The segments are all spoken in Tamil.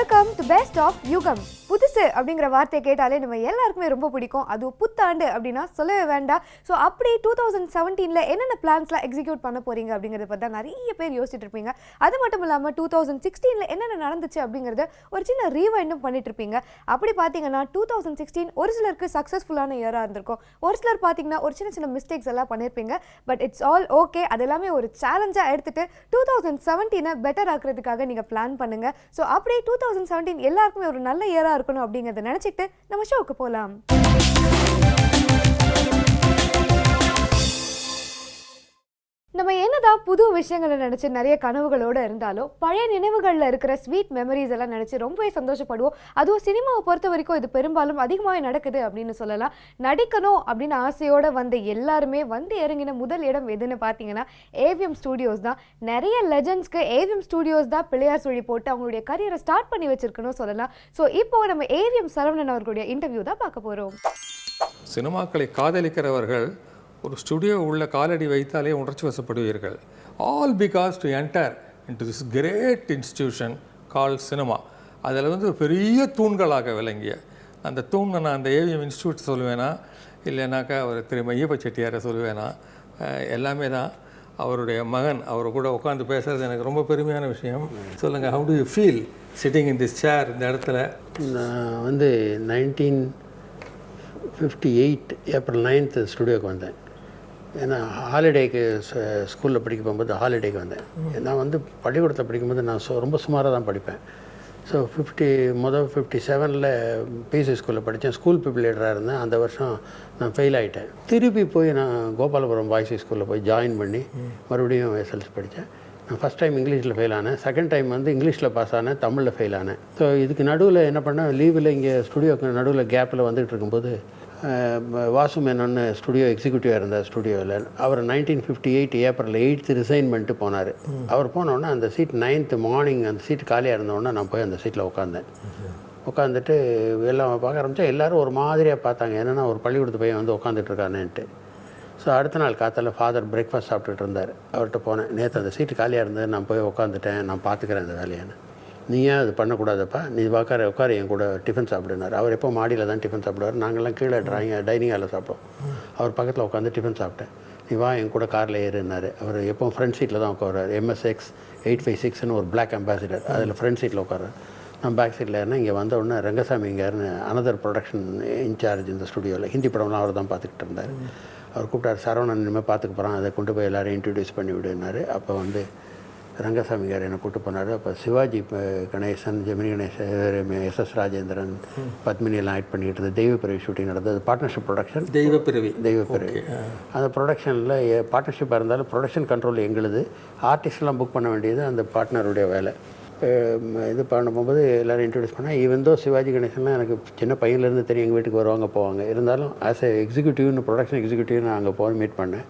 வெல்கம் டு பெஸ்ட் ஆஃப் யுகம். புதுசு அப்படிங்கிற வார்த்தையை கேட்டாலே நம்ம எல்லாருக்குமே ரொம்ப பிடிக்கும். அது புத்தாண்டு அப்படின்னா சொல்லவே வேண்டாம். ஸோ அப்படி 2017 என்னென்ன பிளான்ஸ்லாம் எக்ஸிக்யூட் பண்ண போறீங்க அப்படிங்கிறத பற்றி தான் நிறைய பேர் யோசிச்சுட்டு இருப்பீங்க. அது மட்டும் இல்லாமல் 2016 என்னென்ன நடந்துச்சு அப்படிங்கிறத ஒரு சின்ன ரீவைண்டும் பண்ணிட்டு இருப்பீங்க. அப்படி பார்த்தீங்கன்னா 2016 ஒரு சிலருக்கு சக்ஸஸ்ஃபுல்லான இயராக இருந்திருக்கும், ஒரு சிலர் பார்த்தீங்கன்னா ஒரு சின்ன சின்ன மிஸ்டேக்ஸ் எல்லாம் பண்ணியிருப்பீங்க. But it's all okay. அது எல்லாமே ஒரு சேலஞ்சாக எடுத்துட்டு 2017 பெட்டர் ஆக்குறதுக்காக நீங்கள் பிளான் பண்ணுங்க. ஸோ அப்படி 2017 எல்லாருக்குமே ஒரு நல்ல இயராக இருக்கணும் அப்படிங்கறத நினைச்சிட்டு நம்ம ஷோக்கு போலாம். நம்ம என்னதான் புது விஷயங்களை நினச்சி நிறைய கனவுகளோடு இருந்தாலும் பழைய நினைவுகளில் இருக்கிற ஸ்வீட் மெமரிஸ் எல்லாம் நினச்சி ரொம்பவே சந்தோஷப்படுவோம். அதுவும் சினிமாவை பொறுத்த வரைக்கும் இது பெரும்பாலும் அதிகமாகவே நடக்குது அப்படின்னு சொல்லலாம். நடிக்கணும் அப்படின்னு ஆசையோடு வந்த எல்லாருமே வந்து இறங்கின முதல் இடம் எதுன்னு பார்த்தீங்கன்னா ஏவிஎம் ஸ்டூடியோஸ் தான். நிறைய லெஜண்ட்ஸ்க்கு ஏவிஎம் ஸ்டூடியோஸ் தான் பிள்ளையார் சுழி போட்டு அவங்களுடைய கரியரை ஸ்டார்ட் பண்ணி வச்சிருக்கணும் சொல்லலாம். ஸோ இப்போ நம்ம ஏவிஎம் சரவணன் அவர்களுடைய இன்டர்வியூ தான் பார்க்க போகிறோம். சினிமாக்களை காதலிக்கிறவர்கள் ஒரு ஸ்டுடியோ உள்ள காலடி வைத்தாலே உணர்ச்சி வசப்படுவீர்கள். All because to enter into this great institution call cinema. அதில் வந்து பெரிய தூண்களாக விளங்கிய அந்த தூணை நான் அந்த ஏவிஎம் இன்ஸ்டியூட் சொல்லுவேனா, இல்லைனாக்கா அவர் திரு ஐயப்ப செட்டியாரை சொல்லுவேனா, எல்லாமே தான். அவருடைய மகன் அவர் கூட உட்காந்து பேசுகிறது எனக்கு ரொம்ப பெருமையான விஷயம். சொல்லுங்கள், how do you feel sitting in this chair? இந்த இடத்துல நான் வந்து 1958 ஏப்ரல் 9 ஸ்டுடியோக்கு வந்தேன். ஏன்னா ஹாலிடேக்கு ஸ்கூலில் படிக்க போகும்போது ஹாலிடேக்கு வந்தேன். நான் வந்து பள்ளிக்கூடத்தில் படிக்கும்போது நான் ரொம்ப சுமாராக தான் படிப்பேன். ஸோ 57 பிசி ஸ்கூலில் படித்தேன். ஸ்கூல் பீப்புள் லீடராக இருந்தேன். அந்த வருஷம் நான் ஃபெயில் ஆகிட்டேன். திருப்பி போய் நான் கோபாலபுரம் பாய்ஸ் ஸ்கூலில் போய் ஜாயின் பண்ணி மறுபடியும் எஸ்எல்சி படித்தேன். நான் ஃபஸ்ட் டைம் இங்கிலீஷில் ஃபெயில் ஆனேன். செகண்ட் டைம் வந்து இங்கிலீஷில் பாஸ் ஆனேன், தமிழில் ஃபெயில் ஆனேன். ஸோ இதுக்கு நடுவில் என்ன பண்ணேன், லீவில் இங்கே ஸ்டுடியோக்கு நடுவில் கேப்பில் வந்துகிட்டு இருக்கும்போது வாசு மேனன் ஸ்டுடியோ எக்ஸிக்யூட்டிவாக இருந்தார் ஸ்டுடியோவில். அவர் 1958 ஏப்ரல் 8 ரிசைன் பண்ணிட்டு போனார். அவர் போனோடனே அந்த சீட் 9th மார்னிங் அந்த சீட் காலியாக இருந்தோடனே நான் போய் அந்த சீட்டில் உட்காந்துட்டு எல்லாம் பார்க்க ஆரம்பித்தா எல்லோரும் ஒரு மாதிரியாக பார்த்தாங்க. என்னென்னா ஒரு பள்ளிக்கூடத்து பையன் வந்து உட்காந்துட்ருக்கானேன்ட்டு. ஸோ அடுத்த நாள் காத்தால ஃபாதர் பிரேக்ஃபாஸ்ட் சாப்பிட்டுட்டு இருந்தார். அவர்கிட்ட போனேன், நேற்று அந்த சீட்டு காலியாக இருந்தது, நான் போய் உட்காந்துட்டேன், நான் பார்த்துக்கிறேன் அந்த வேலையானு. நீ ஏன் அது பண்ணக்கூடாதப்பா, நீ உட்கார என் கூட டிஃபன் சாப்பிடுனார். அவர் எப்போ மாடியில் தான் டிஃபன் சாப்பிடுவார், நாங்கள்லாம் கீழே டைனிங் ஹாலில் சாப்பிடுவோம். அவர் பக்கத்தில் உட்காந்து டிஃபன் சாப்பிட்டேன். நீ வா என் கூட காரில் ஏறுனார். அவர் எப்போ ஃப்ரண்ட் சீட்டில் தான் உட்காரார். MSX 856ன்னு ஒரு பிளாக் அம்பாசிடர், அதில் ஃப்ரண்ட் சீட்டில் உட்காரார். நான் பேக் சீட்டில் ஏறினா இங்கே வந்த உடனே ரங்கசாமி இங்கேருன்னு அனதர் ப்ரொடக்ஷன் இன்சார்ஜ் இந்த ஸ்டுடியோவில், ஹிந்தி படம்லாம் அவர் தான் பார்த்துக்கிட்டு இருந்தார். அவர் கூப்பிட்டார், சரவணன் இனிமேல் பார்த்துக்க போகிறான், அதை கொண்டு போய் எல்லோரும் இன்ட்ரடியூஸ் பண்ணி விடுனார். அப்போ வந்து ரங்கசாமி கார் என்னை கூப்பிட்டு போனார். அப்போ சிவாஜி கணேசன், ஜெமினி கணேசன், SS ராஜேந்திரன், பத்மினி எல்லாம் ஆட் பண்ணிக்கிட்டு இருந்தது. தெய்வப்பிரவி ஷூட்டிங் நடந்தது. Partnership production. தெய்வப்பிரவி அந்த ப்ரொடக்ஷனில் பார்ட்னர்ஷிப்பாக இருந்தாலும் ப்ரொடக்ஷன் கண்ட்ரோல் எங்களுது. ஆர்டிஸ்ட்லாம் புக் பண்ண வேண்டியது அந்த பார்ட்னருடைய வேலை. இது பண்ணும்போது எல்லோரும் இன்ட்ரடியூஸ் பண்ணால், ஈவன் தோ சிவாஜி கணேசன்லாம் எனக்கு சின்ன பையன்லேருந்து தெரியும், எங்கள் வீட்டுக்கு வருவாங்க போவாங்க. இருந்தாலும் ஆஸ் எ எக்ஸிக்யூட்டிவ்னு ப்ரொடக்ஷன் எக்ஸிக்யூட்டிவ்னு நான் அங்கே போய் மீட் பண்ணேன்.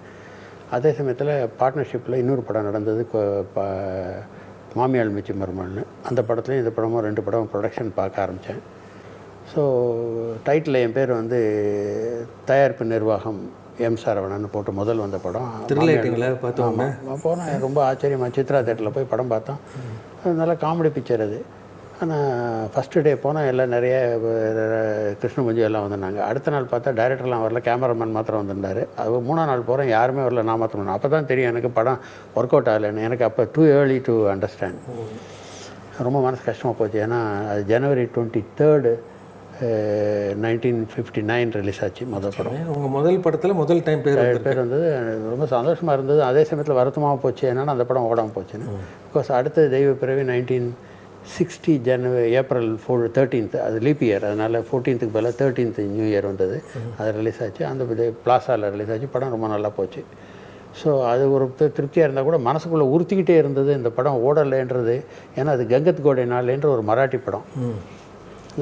அதே சமயத்தில் பார்ட்னர்ஷிப்பில் இன்னொரு படம் நடந்தது, மாமியாள் மிச்சி மருமகள்னு. அந்த படத்துலையும் இந்த படமும் 2 படம் ப்ரொடக்ஷன் பார்க்க ஆரம்பித்தேன். ஸோ டைட்டில் என் பேர் வந்து தயாரிப்பு நிர்வாகம் எம் சரவணன் போட்டு முதல் வந்த படம். போனேன், ரொம்ப ஆச்சரியமாக சித்ரா தேட்டரில் போய் படம் பார்த்தோம். நல்ல காமெடி பிக்சர் அது. ஆனால் ஃபஸ்ட்டு டே போனால் எல்லாம் நிறைய கிருஷ்ணமஞ்சு எல்லாம் வந்திருந்தாங்க. அடுத்த நாள் பார்த்தா டைரக்டர்லாம் வரல, கேமராமேன் மாத்திரம் வந்திருந்தார். அது 3ஆம் நாள் போகிறேன், யாருமே வரல, நான் மாத்திரம். அப்போ தான் தெரியும் எனக்கு படம் ஒர்க் அவுட் ஆகலைன்னு. எனக்கு அப்போ டூ ஏர்லி டு அண்டர்ஸ்டாண்ட். ரொம்ப மனசு கஷ்டமாக போச்சு. ஏன்னா அது ஜனவரி 23 1959 ரிலீஸ் ஆச்சு முதல் படம். உங்கள் முதல் படத்தில் முதல் டைம் பேர் வந்தது. ரொம்ப சந்தோஷமாக இருந்தது. அதே சமயத்தில் வருத்தமாக போச்சு, என்னென்னா அந்த படம் ஓடாமல் போச்சுன்னு. பிகாஸ் அடுத்தது தெய்வப்பிரவி 1960 ஜனவரி ஏப்ரல் 13th, அது லீப் இயர், அதனால் 14th பதிலாக 13th நியூ இயர் வந்தது. அது ரிலீஸ் ஆச்சு. அந்த பிளாஸாவில் ரிலீஸ் ஆச்சு. படம் ரொம்ப நல்லா போச்சு. ஸோ அது ஒரு திருப்தியாக இருந்தால் கூட மனசுக்குள்ளே உறுத்திக்கிட்டே இருந்தது இந்த படம் ஓடலைன்றது. ஏன்னா அது கங்கத் கோடை நாள்ன்ற ஒரு மராட்டி படம்.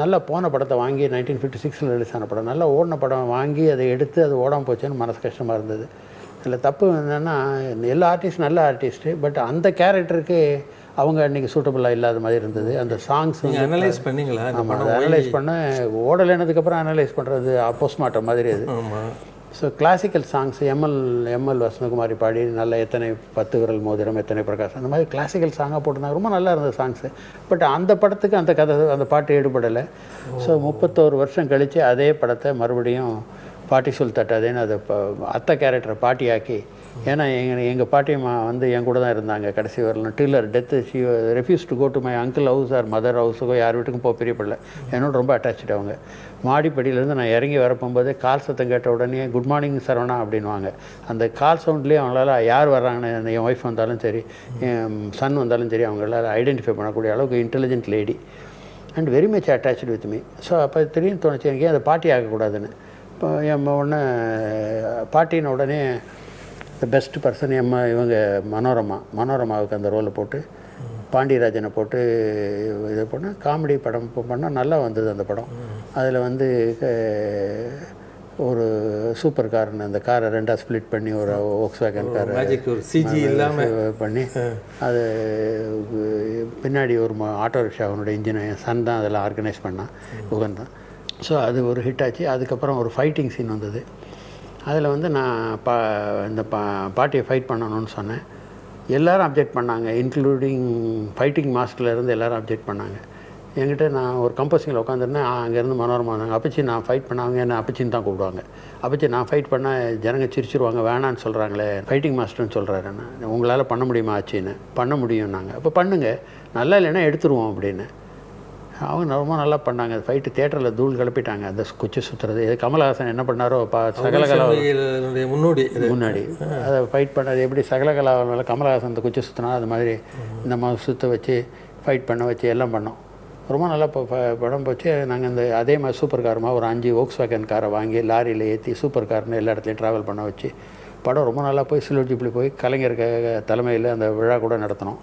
நல்லா போன படத்தை வாங்கி 1956 ரிலீஸ் ஆன படம், நல்லா ஓடின படம் வாங்கி அதை எடுத்து அது ஓடாமல் போச்சுன்னு மனசு கஷ்டமாக இருந்தது. இதில் தப்பு என்னென்னா, எல்லா ஆர்டிஸ்ட் நல்ல ஆர்டிஸ்ட்டு, பட் அந்த கேரக்டருக்கு அவங்க அன்றைக்கி சூட்டபுளாக இல்லாத மாதிரி இருந்தது. அந்த சாங்ஸ் அனலைஸ் பண்ணிங்களா? ஆமாம், அதை அனலைஸ் பண்ண ஓடலைனதுக்கப்புறம் அனலைஸ் பண்ணுறது போஸ்ட்மார்ட்டம் மாதிரி. அது so classical songs ML Vasanthakumari பாடி நல்ல எத்தனை 10 விரல் மோதிரம் எத்தனை பிரகாசம் அந்த மாதிரி கிளாசிக்கல் சாங்காக போட்டிருந்தாங்க. ரொம்ப நல்லா இருந்தது சாங்ஸு. பட் அந்த படத்துக்கு அந்த கதை அந்த பாட்டு ஈடுபடலை. ஸோ 31 வருஷம் கழித்து அதே படத்தை மறுபடியும் பாட்டி சொல் தட்டாதேன்னு அதை அத்தை கேரக்டரை பாட்டியாக்கி, ஏன்னா எங்கள் பாட்டியம்மா வந்து என் கூட தான் இருந்தாங்க கடைசி வரலாம். Till her death she refuse to go to my uncle house or mother ஹவுஸுக்கோ யார் வீட்டுக்கும் போக பிரியப்படல. என்னோட ரொம்ப அட்டாச்சு அவங்க. மாடிப்படியிலேருந்து நான் இறங்கி வரப்போகும்போதே கால் சத்தம் கேட்ட உடனே குட் மார்னிங் சரவணா அப்படின்வாங்க. அந்த கால் சவுண்ட்லேயே அவங்களால யார் வர்றாங்கன்னு, என் ஒய்ஃப் வந்தாலும் சரி என் சன் வந்தாலும் சரி, அவங்களால ஐடென்டிஃபை பண்ணக்கூடிய அளவுக்கு intelligent lady and very much attached with me. So அப்போ திடீர்னு தோணுச்சு எனக்கு அதை பாட்டி ஆகக்கூடாதுன்னு. இப்போ என் உடனே பாட்டின உடனே த பெஸ்ட் பர்சன் இவங்க மனோரமாவுக்கு அந்த ரோலை போட்டு பாண்டியராஜனை போட்டு இதை பண்ணால் காமெடி படம் பண்ணால் நல்லா வந்தது அந்த படம். அதில் வந்து ஒரு சூப்பர் கார்னு அந்த காரை 2ஆக ஸ்ப்ளிட் பண்ணி ஒரு Volkswagen காரை சிஜி இல்லாமல் பண்ணி அது பின்னாடி ஒரு ஆட்டோ ரிக்ஷா அவனுடைய இன்ஜினை என் சன் தான் அதெல்லாம் ஆர்கனைஸ் பண்ணான், யுகன் தான். ஸோ அது ஒரு ஹிட் ஆச்சு. அதுக்கப்புறம் ஒரு ஃபைட்டிங் சீன் வந்தது. அதில் வந்து நான் இந்த பாட்டியை ஃபைட் பண்ணணும்னு சொன்னேன். எல்லோரும் அப்ஜெக்ட் பண்ணாங்க, இன்க்ளூடிங் ஃபைட்டிங் மாஸ்டர்லேருந்து எல்லோரும் அப்ஜெக்ட் பண்ணாங்க. என்கிட்ட நான் ஒரு கம்போசிங்கில் உட்காந்துருந்தேன். அங்கேருந்து மனோரமா வந்தாங்க. அப்பச்சி நான் ஃபைட் பண்ணாங்க, என்ன அப்பச்சின்னு தான் கூப்பிடுவாங்க. அப்பச்சி நான் ஃபைட் பண்ணால் ஜனங்க சிரிச்சிருவாங்க, வேணான்னு சொல்கிறாங்களே, ஃபைட்டிங் மாஸ்டர்னு சொல்கிறாரு. என்ன உங்களால் பண்ண முடியுமா ஆச்சின்னு? பண்ண முடியும் நாங்கள். அப்போ பண்ணுங்கள், நல்லா இல்லைன்னா எடுத்துருவோம் அப்படின்னு. அவங்க ரொம்ப நல்லா பண்ணாங்க. ஃபைட்டு தியேட்டரில் தூள் கிளப்பிட்டாங்க. அந்த குச்சி சுற்றுறது இது கமலஹாசன் என்ன பண்ணாரோ சகலகலா முன்னாடி அதை ஃபைட் பண்ணது எப்படி சகலகலாவில் கமலஹாசன் அந்த குச்சி சுற்றினா அது மாதிரி இந்த மாதிரி சுற்ற வச்சு ஃபைட் பண்ண வச்சு எல்லாம் பண்ணோம். ரொம்ப நல்லா படம் போச்சு. நாங்கள் இந்த அதே மாதிரி சூப்பர் காரமாக ஒரு 5 Volkswagen காரை வாங்கி லாரியில் ஏற்றி சூப்பர் கார்னு எல்லா இடத்துலையும் ட்ராவல் பண்ண வச்சு படம் ரொம்ப நல்லா போய் சில்வர் ஜூப்ளி போய் கலைஞர் தலைமையில் அந்த விழா கூட நடத்தினோம்.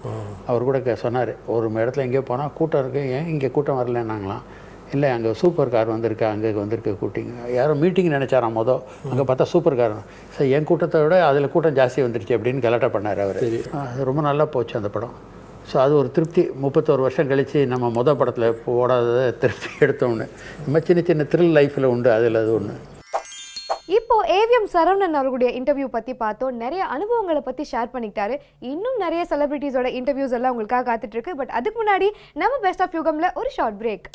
அவர் கூட சொன்னார், ஒரு இடத்துல எங்கேயோ போனால் கூட்டம் இருக்குது, ஏன் இங்கே கூட்டம் வரலன்னாங்களாம். இல்லை அங்கே சூப்பர் கார் வந்திருக்கு, அங்கே வந்திருக்கு கூட்டிங் யாரோ மீட்டிங் நினச்சாராம் அங்கே பார்த்தா சூப்பர் கார். சார் என் கூட்டத்தை விட அதில் கூட்டம் ஜாஸ்தி வந்துருச்சு அப்படின்னு கலாட்டா பண்ணார் அவர். அது ரொம்ப நல்லா போச்சு அந்த படம். ஸோ அது ஒரு திருப்தி. 31 வருஷம் கழித்து நம்ம படத்தில் ஓடாத திருப்தி எடுத்தோன்னு நம்ம சின்ன சின்ன த்ரில் லைஃப்பில் உண்டு, அதில் அது ஒன்று. இப்போ ஏவிஎம் சரவணன் அவர்களுடைய இன்டர்வியூ பற்றி பார்த்தோம். நிறைய அனுபவங்களை பற்றி ஷேர் பண்ணிக்கிட்டாரு. இன்னும் நிறைய செலிபிரிட்டிஸோட இன்டர்வியூஸ் எல்லாம் உங்களுக்காக காத்துட்டு இருக்கு. பட் அதுக்கு முன்னாடி நம்ம பெஸ்ட் ஆஃப் யுகம்ல ஒரு short break.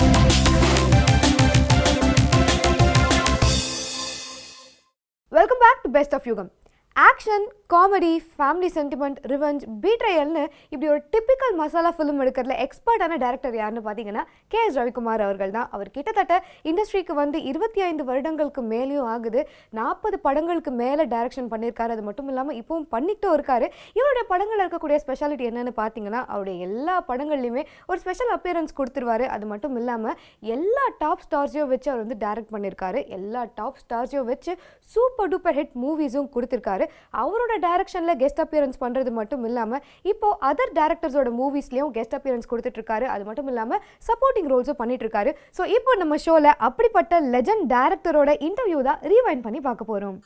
Welcome back to best of Yugam. Action, comedy, family sentiment, revenge, பீட்ரையல்னு இப்படி ஒரு டிப்பிக்கல் மசாலா ஃபிலிம் எடுக்கிறதுல எக்ஸ்பர்ட்டான டேரக்டர் யாருன்னு பார்த்தீங்கன்னா KS ரவிக்குமார் அவர்கள் தான். அவர் கிட்டத்தட்ட இண்டஸ்ட்ரிக்கு வந்து 25 வருடங்களுக்கு மேலேயும் ஆகுது. 40 படங்களுக்கு மேலே டைரக்ஷன் பண்ணியிருக்காரு. அது மட்டும் இல்லாமல் இப்போவும் பண்ணிட்டும் இருக்காரு. இவருடைய படங்கள் இருக்கக்கூடிய ஸ்பெஷாலிட்டி என்னென்னு பார்த்தீங்கன்னா அவருடைய எல்லா படங்கள்லையுமே ஒரு ஸ்பெஷல் அப்பியரன்ஸ் கொடுத்துருவாரு. அது மட்டும் இல்லாமல் எல்லா டாப் ஸ்டார்ஸையும் வச்சு அவர் வந்து டைரக்ட் பண்ணியிருக்காரு. எல்லா டாப் ஸ்டார்ஸையும் வச்சு சூப்பர் டூப்பர் ஹிட் மூவிஸும் கொடுத்துருக்காரு. அவரோட டைரக்ஷனில் கெஸ்ட் அப்பியரன்ஸ் பண்ணுறது மட்டும் இல்லாமல் இப்போ அதர் டேரக்டர்ஸோட மூவிஸ்லேயும் கெஸ்ட் அப்பியரன்ஸ் கொடுத்துட்ருக்காரு. அது மட்டும் இல்லாமல் சப்போர்ட்டிங் ரோல்ஸும் பண்ணிட்டுருக்காரு. ஸோ இப்போ நம்ம ஷோவில் அப்படிப்பட்ட லெஜண்ட் டேரக்டரோட இன்டர்வியூ தான் ரீவைண்ட் பண்ணி பார்க்க போகிறோம்.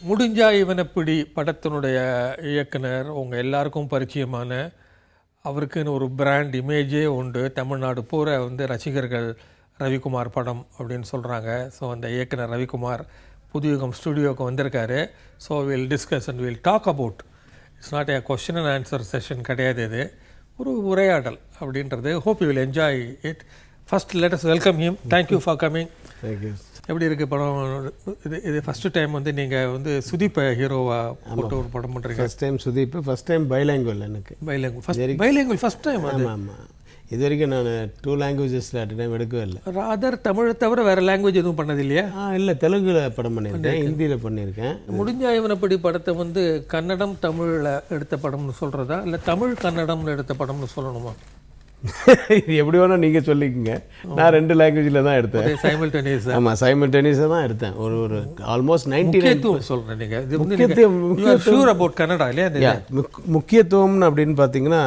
முடிஞ்சா இவனப்பிடி படத்தினுடைய இயக்குனர் உங்கள் எல்லாருக்கும் பரிச்சயமான, அவருக்குன்னு ஒரு பிராண்ட் இமேஜே உண்டு. தமிழ்நாடு பூரா வந்து ரசிகர்கள் ரவிக்குமார் படம் அப்படின்னு சொல்கிறாங்க. ஸோ அந்த இயக்குனர் ரவிக்குமார் புதுயுகம் ஸ்டுடியோவுக்கு வந்திருக்காரு. So will discuss and will talk about. It's not a question and answer session கிடையாது, இது ஒரு உரையாடல் அப்படின்றது. Hope you will enjoy it. First let us welcome him. Thank you for coming. Thank you. எப்படி இருக்குது படம்? இது ஃபஸ்ட்டு டைம் வந்து நீங்கள் வந்து சுதீப்பை ஹீரோவாக போட்டு ஒரு படம் பண்ணுறீங்க. First time Sudeep, first time bilingual. எனக்கு பைலாங்குவல் ஃபஸ்ட் டைம். ஆமாம், இது வரைக்கும் நான் 2 லாங்குவேஜஸில் அட் டைம் எடுக்கவே இல்லை. அதர் தமிழை தவிர வேறு லாங்குவேஜ் எதுவும் பண்ணது இல்லையா? இல்லை, தெலுங்குல படம் பண்ணியிருக்கேன், ஹிந்தியில் பண்ணியிருக்கேன். முடிஞ்சா இவனப்படி படத்தை வந்து கன்னடம் தமிழில் எடுத்த படம்னு சொல்கிறதா இல்லை தமிழ் கன்னடம்னு எடுத்த படம்னு சொல்லணுமா? இது எப்படி வேணால் நீங்கள் சொல்லிக்கோங்க. நான் 2 லாங்குவேஜில் தான் எடுத்தேன். சைமல்டேனியஸ். ஆமாம், சைமல்டேனியஸாக தான் எடுத்தேன். ஒரு ஆல்மோஸ்ட் 99 சொல்கிறேன். நீங்கள் முக்கியத்துவம் கன்னடா இல்லையா? முக்கியத்துவம்னு அப்படின்னு பார்த்தீங்கன்னா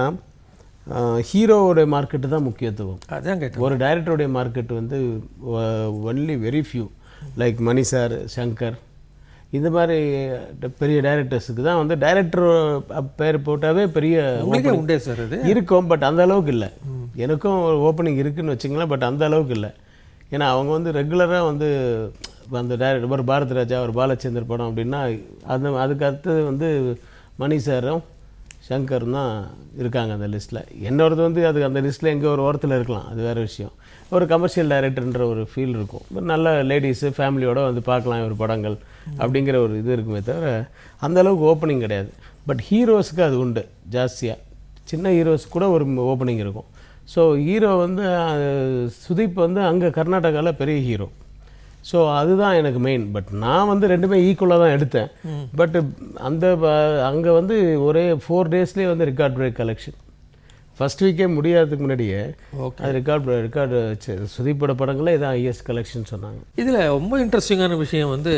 ஹீரோவோட மார்க்கெட்டு தான் முக்கியத்துவம். அதான் கேட்டேன். ஒரு டைரக்டருடைய மார்க்கெட் வந்து ஒன்லி வெரி ஃபியூ, லைக் மணி சார், சங்கர், இந்த மாதிரி பெரிய டைரக்டர்ஸுக்கு தான் வந்து டைரக்டர் பேர் போட்டாவே பெரிய உண்டே சார் அது இருக்கும். பட் அந்த அளவுக்கு இல்லை. எனக்கும் ஓப்பனிங் இருக்குதுன்னு வச்சுங்களேன், பட் அந்த அளவுக்கு இல்லை. ஏன்னா அவங்க வந்து ரெகுலராக வந்து இப்போ அந்த டைரக்டர் ஒரு பாரத் ராஜா ஒரு பாலச்சந்தர் படம் அப்படின்னா அதுக்கு அடுத்தது வந்து மணி சாரும் சங்கரும் தான் இருக்காங்க அந்த லிஸ்ட்டில். என்னோடது வந்து அது அந்த லிஸ்ட்டில் எங்கே ஒரு ஓரத்தில் இருக்கலாம், அது வேறு விஷயம். ஒரு கமர்ஷியல் டைரக்டர்ன்ற ஒரு ஃபீல் இருக்கும், நல்ல லேடிஸு ஃபேமிலியோடு வந்து பார்க்கலாம் ஒரு படங்கள் அப்படிங்கிற ஒரு இது இருக்குமே தவிர அந்தளவுக்கு ஓப்பனிங் கிடையாது. பட் ஹீரோஸுக்கு அது உண்டு ஜாஸ்தியாக, சின்ன ஹீரோஸ் கூட ஒரு ஓப்பனிங் இருக்கும். ஸோ ஹீரோ வந்து சுதீப் வந்து அங்கே கர்நாடகாவில் பெரிய ஹீரோ. ஸோ அதுதான் எனக்கு மெயின். பட் நான் வந்து ரெண்டுமே ஈக்குவலாக தான் எடுத்தேன். பட் அங்கே வந்து ஒரே 4 டேஸ்லேயே வந்து ரெக்கார்ட் பிரேக் கலெக்ஷன். ஃபஸ்ட் வீக்கே முடியாததுக்கு முன்னாடியே அது ரெக்கார்டு சுதீப்போட படங்களே இதான் ஹையஸ்ட் கலெக்ஷன் சொன்னாங்க. இதில் ரொம்ப இன்ட்ரெஸ்டிங்கான விஷயம் வந்து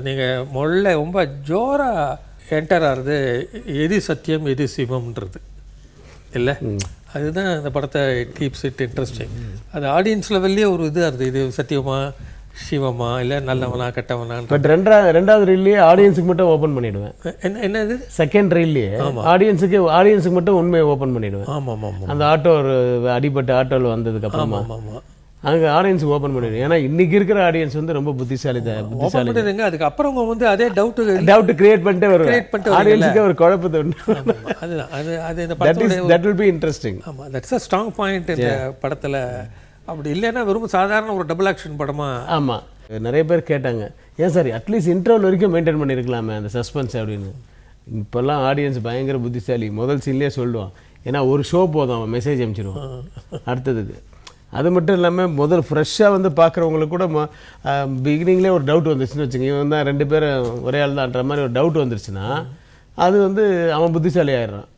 நீங்கள் முதல்ல ரொம்ப ஜோராக என்டர் ஆகிறது எது சத்தியம் எது சிவம்ன்றது இல்லை, அதுதான் அந்த படத்தை கீப்ஸ் இட் இன்ட்ரெஸ்டிங். அது ஆடியன்ஸ் லெவல்லே ஒரு இது அது இது சத்தியமா சிவமா இல்லை நல்லவனா கெட்டவனா. பட் ரெண்டாவது ரீல்லையே ஆடியன்ஸுக்கு மட்டும் ஓப்பன் பண்ணிவிடுவேன். என்னது செகண்ட் ரீல்லையே ஆடியன்ஸுக்கு மட்டும் உண்மையை ஓப்பன் பண்ணிவிடுவேன். ஆமாம் ஆமாம், அந்த அடிபட்ட ஆட்டோவில் வந்ததுக்கு அப்புறமா ஆமாம் அங்கே ஆடியன்ஸுக்கு ஓப்பன் பண்ணிடுவேன். ஏன்னா இன்றைக்கி இருக்கிற ஆடியன்ஸ் வந்து ரொம்ப புத்திசாலி. அதுக்கப்புறம் வந்து அதே டவுட் கிரியேட் பண்ணிட்டு வருவாங்க, ஆடியன்ஸுக்கு ஒரு குழப்பத்தை உண்டு. அதுதான் அது இந்த தட் வில் பி இன்ட்ரெஸ்டிங். ஆமாம், தட்ஸ் அ ஸ்ட்ராங் பாயிண்ட் இந்த படத்தில். அப்படி இல்லைன்னா வெறும் சாதாரண ஒரு டபுள் ஆக்ஷன் படமா. ஆமாம், நிறைய பேர் கேட்டாங்க, ஏன் சார் அட்லீஸ்ட் இன்ட்ரோல் வரைக்கும் மெயின்டைன் பண்ணியிருக்கலாமே அந்த சஸ்பென்ஸ் அப்படின்னு. இப்போல்லாம் ஆடியன்ஸ் பயங்கர புத்திசாலி, முதல் சீன்லேயே சொல்லுவான். ஏன்னா ஒரு ஷோ போதும், அவன் மெசேஜ் அனுப்பிச்சிடுவான் அடுத்ததுக்கு. அது மட்டும் இல்லாமல் ஃப்ரெஷ்ஷாக வந்து பார்க்குறவங்களுக்கு கூட பிகினிங்லேயே ஒரு டவுட் வந்துருச்சுன்னு வச்சுங்க, இவன் தான் 2 பேரும் ஒரே ஆள் தான்ன்ற மாதிரி ஒரு டவுட் வந்துருச்சுன்னா அது வந்து அவன் புத்திசாலி ஆயிடுறான்.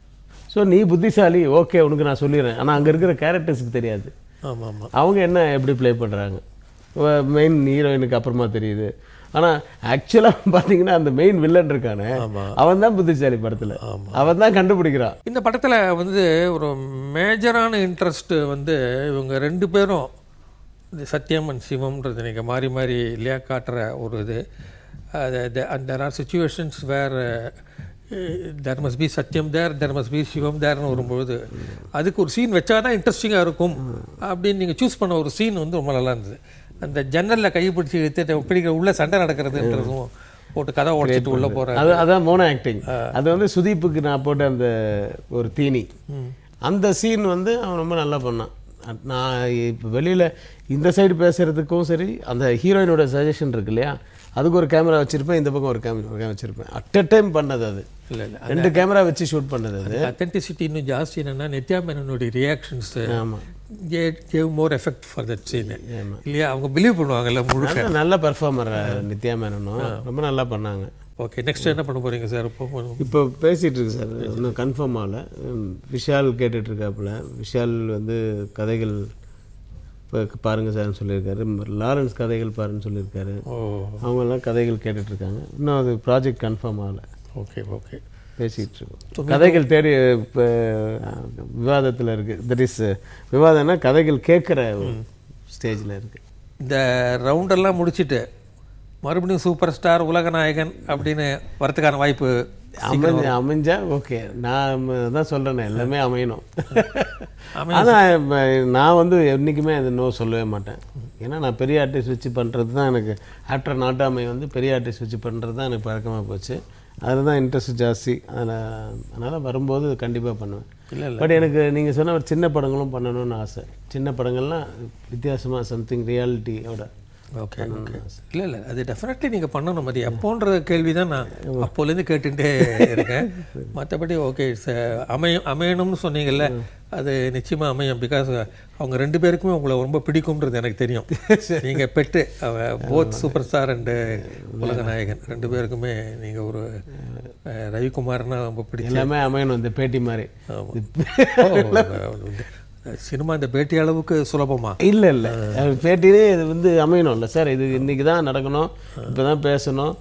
ஸோ நீ புத்திசாலி, ஓகே உனக்கு நான் சொல்லிடுறேன். ஆனால் அங்கே இருக்கிற கேரக்டர்ஸுக்கு தெரியாது. ஆமாம் ஆமாம், அவங்க என்ன எப்படி ப்ளே பண்ணுறாங்க, மெயின் ஹீரோயினுக்கு அப்புறமா தெரியுது. ஆனால் ஆக்சுவலாக பார்த்தீங்கன்னா அந்த மெயின் வில்லன் இருக்கானே அவன் தான் புத்திசாலி படத்தில், அவன் தான் கண்டுபிடிக்கிறான். இந்த படத்தில் வந்து ஒரு மேஜரான இன்ட்ரெஸ்ட்டு வந்து இவங்க 2 பேரும் இந்த சத்தியம் அண்ட் சிவம்ன்றது நீங்கள் மாறி மாறி இல்லையா காட்டுற ஒரு இது. And there are situations where there must be சத்தியம் தேர் மஸ்ட் பி சிவம் தேர்னு வரும்பொழுது அதுக்கு ஒரு சீன் வச்சா தான் இன்ட்ரெஸ்டிங்காக இருக்கும் அப்படின்னு நீங்கள் சூஸ் பண்ண ஒரு சீன் வந்து ரொம்ப நல்லா இருந்தது. அந்த ஜன்னலில் கைப்பிடிச்சி பிடிக்கிற உள்ள சண்டை நடக்கிறதுன்றதும் போட்டு கதை உடைச்சிட்டு உள்ளே போகிறேன், அதான் மோனோ ஆக்டிங். அது வந்து சுதீப்புக்கு நான் போட்ட அந்த ஒரு தீனி, அந்த சீன் வந்து அவன் ரொம்ப நல்லா பண்ணான். நான் இப்போ வெளியில் இந்த சைடு பேசுகிறதுக்கும் சரி, அந்த ஹீரோயினோட சஜஷன் இருக்கு இல்லையா, அதுக்கு ஒரு கேமரா வச்சுருப்பேன், இந்த பக்கம் ஒரு கேமரா வச்சுருப்பேன். அட் அ டைம் பண்ணது அது. இல்லை 2 கேமரா வச்சு ஷூட் பண்ணது. அது அத்தென்டிசிட்டி இன்னும் ஜாஸ்தி. என்னென்னா நித்யா மேனனுடைய reactions gave more effect for that scene இல்லையா. அவங்க பிலீவ் பண்ணுவாங்கல்ல முழுக்க. நல்ல பர்ஃபார்மர் நித்யா மேனனும் ரொம்ப நல்லா பண்ணாங்க. ஓகே, நெக்ஸ்ட் என்ன பண்ண போகிறீங்க சார்? இப்போ பேசிகிட்டு இருக்கு சார், இன்னும் கன்ஃபார்ம் ஆகலை. விஷால் கேட்டுட்ருக்காப்புல. விஷால் வந்து கதைகள் இப்போ பாருங்கள் சார்னு சொல்லியிருக்காரு, லாரன்ஸ் கதைகள் பாருன்னு சொல்லியிருக்காரு. அவங்கெல்லாம் கதைகள் கேட்டுட்ருக்காங்க. இன்னும் அது ப்ராஜெக்ட் கன்ஃபார்ம் ஆகலை. ஓகே ஓகே, பேசிகிட்டு இருக்கோம். கதைகள் தேடி இப்போ விவாதத்தில் இருக்குது. தட் இஸ் விவாதம்னா கதைகள் கேட்குற ஸ்டேஜில் இருக்குது. இந்த ரவுண்டெல்லாம் முடிச்சுட்டு மறுபடியும் சூப்பர் ஸ்டார் உலகநாயகன் அப்படின்னு வரத்துக்கான வாய்ப்பு அமைஞ்சா ஓகே. நான் தான் சொல்கிறேனே, எல்லாமே அமையணும். ஆனால் நான் வந்து என்றைக்குமே அது நோ சொல்லவே மாட்டேன். ஏன்னா நான் பெரிய ஆர்டிஸ்ட் வச்சு பண்ணுறது தான் எனக்கு, ஆஃப்டர் நாட்டாமை வந்து பெரிய ஆர்டிஸ்ட் வச்சு பண்ணுறது தான் எனக்கு பழக்கமாக போச்சு. அதில் தான் இன்ட்ரெஸ்ட் ஜாஸ்தி. அதனால் வரும்போது கண்டிப்பாக பண்ணுவேன். பட் எனக்கு நீங்கள் சொன்ன ஒரு சின்ன படங்களும் பண்ணணும்னு ஆசை. சின்ன படங்கள்லாம் வித்தியாசமாக சம்திங் ரியாலிட்டியோட. ஓகே ஓகே, இல்லை அது டெஃபினெட்லி நீங்கள் பண்ணணும். அது எப்போன்ற கேள்வி தான் நான் அப்போலேருந்து கேட்டுகிட்டே இருக்கேன். மற்றபடி ஓகே இட்ஸ் அமையணும்னு சொன்னீங்கல்ல, அது நிச்சயமாக அமையும். பிகாஸ் அவங்க 2 பேருக்குமே உங்களை ரொம்ப பிடிக்கும்ன்றது எனக்கு தெரியும். நீங்கள் bet both super star and Ulaganayagan 2 பேருக்குமே நீங்கள் ஒரு ரவிக்குமார்னா ரொம்ப பிடிக்கும். எல்லாமே அமையணும் இந்த பேட்டி மாதிரி. சினிமா இந்த பேட்டி அளவுக்கு சுலபமா? இல்லை இல்லை, பேட்டியே இது வந்து அமையணும்ல சார். இது இன்றைக்கி தான் நடக்கணும், இப்போ தான் பேசணும்,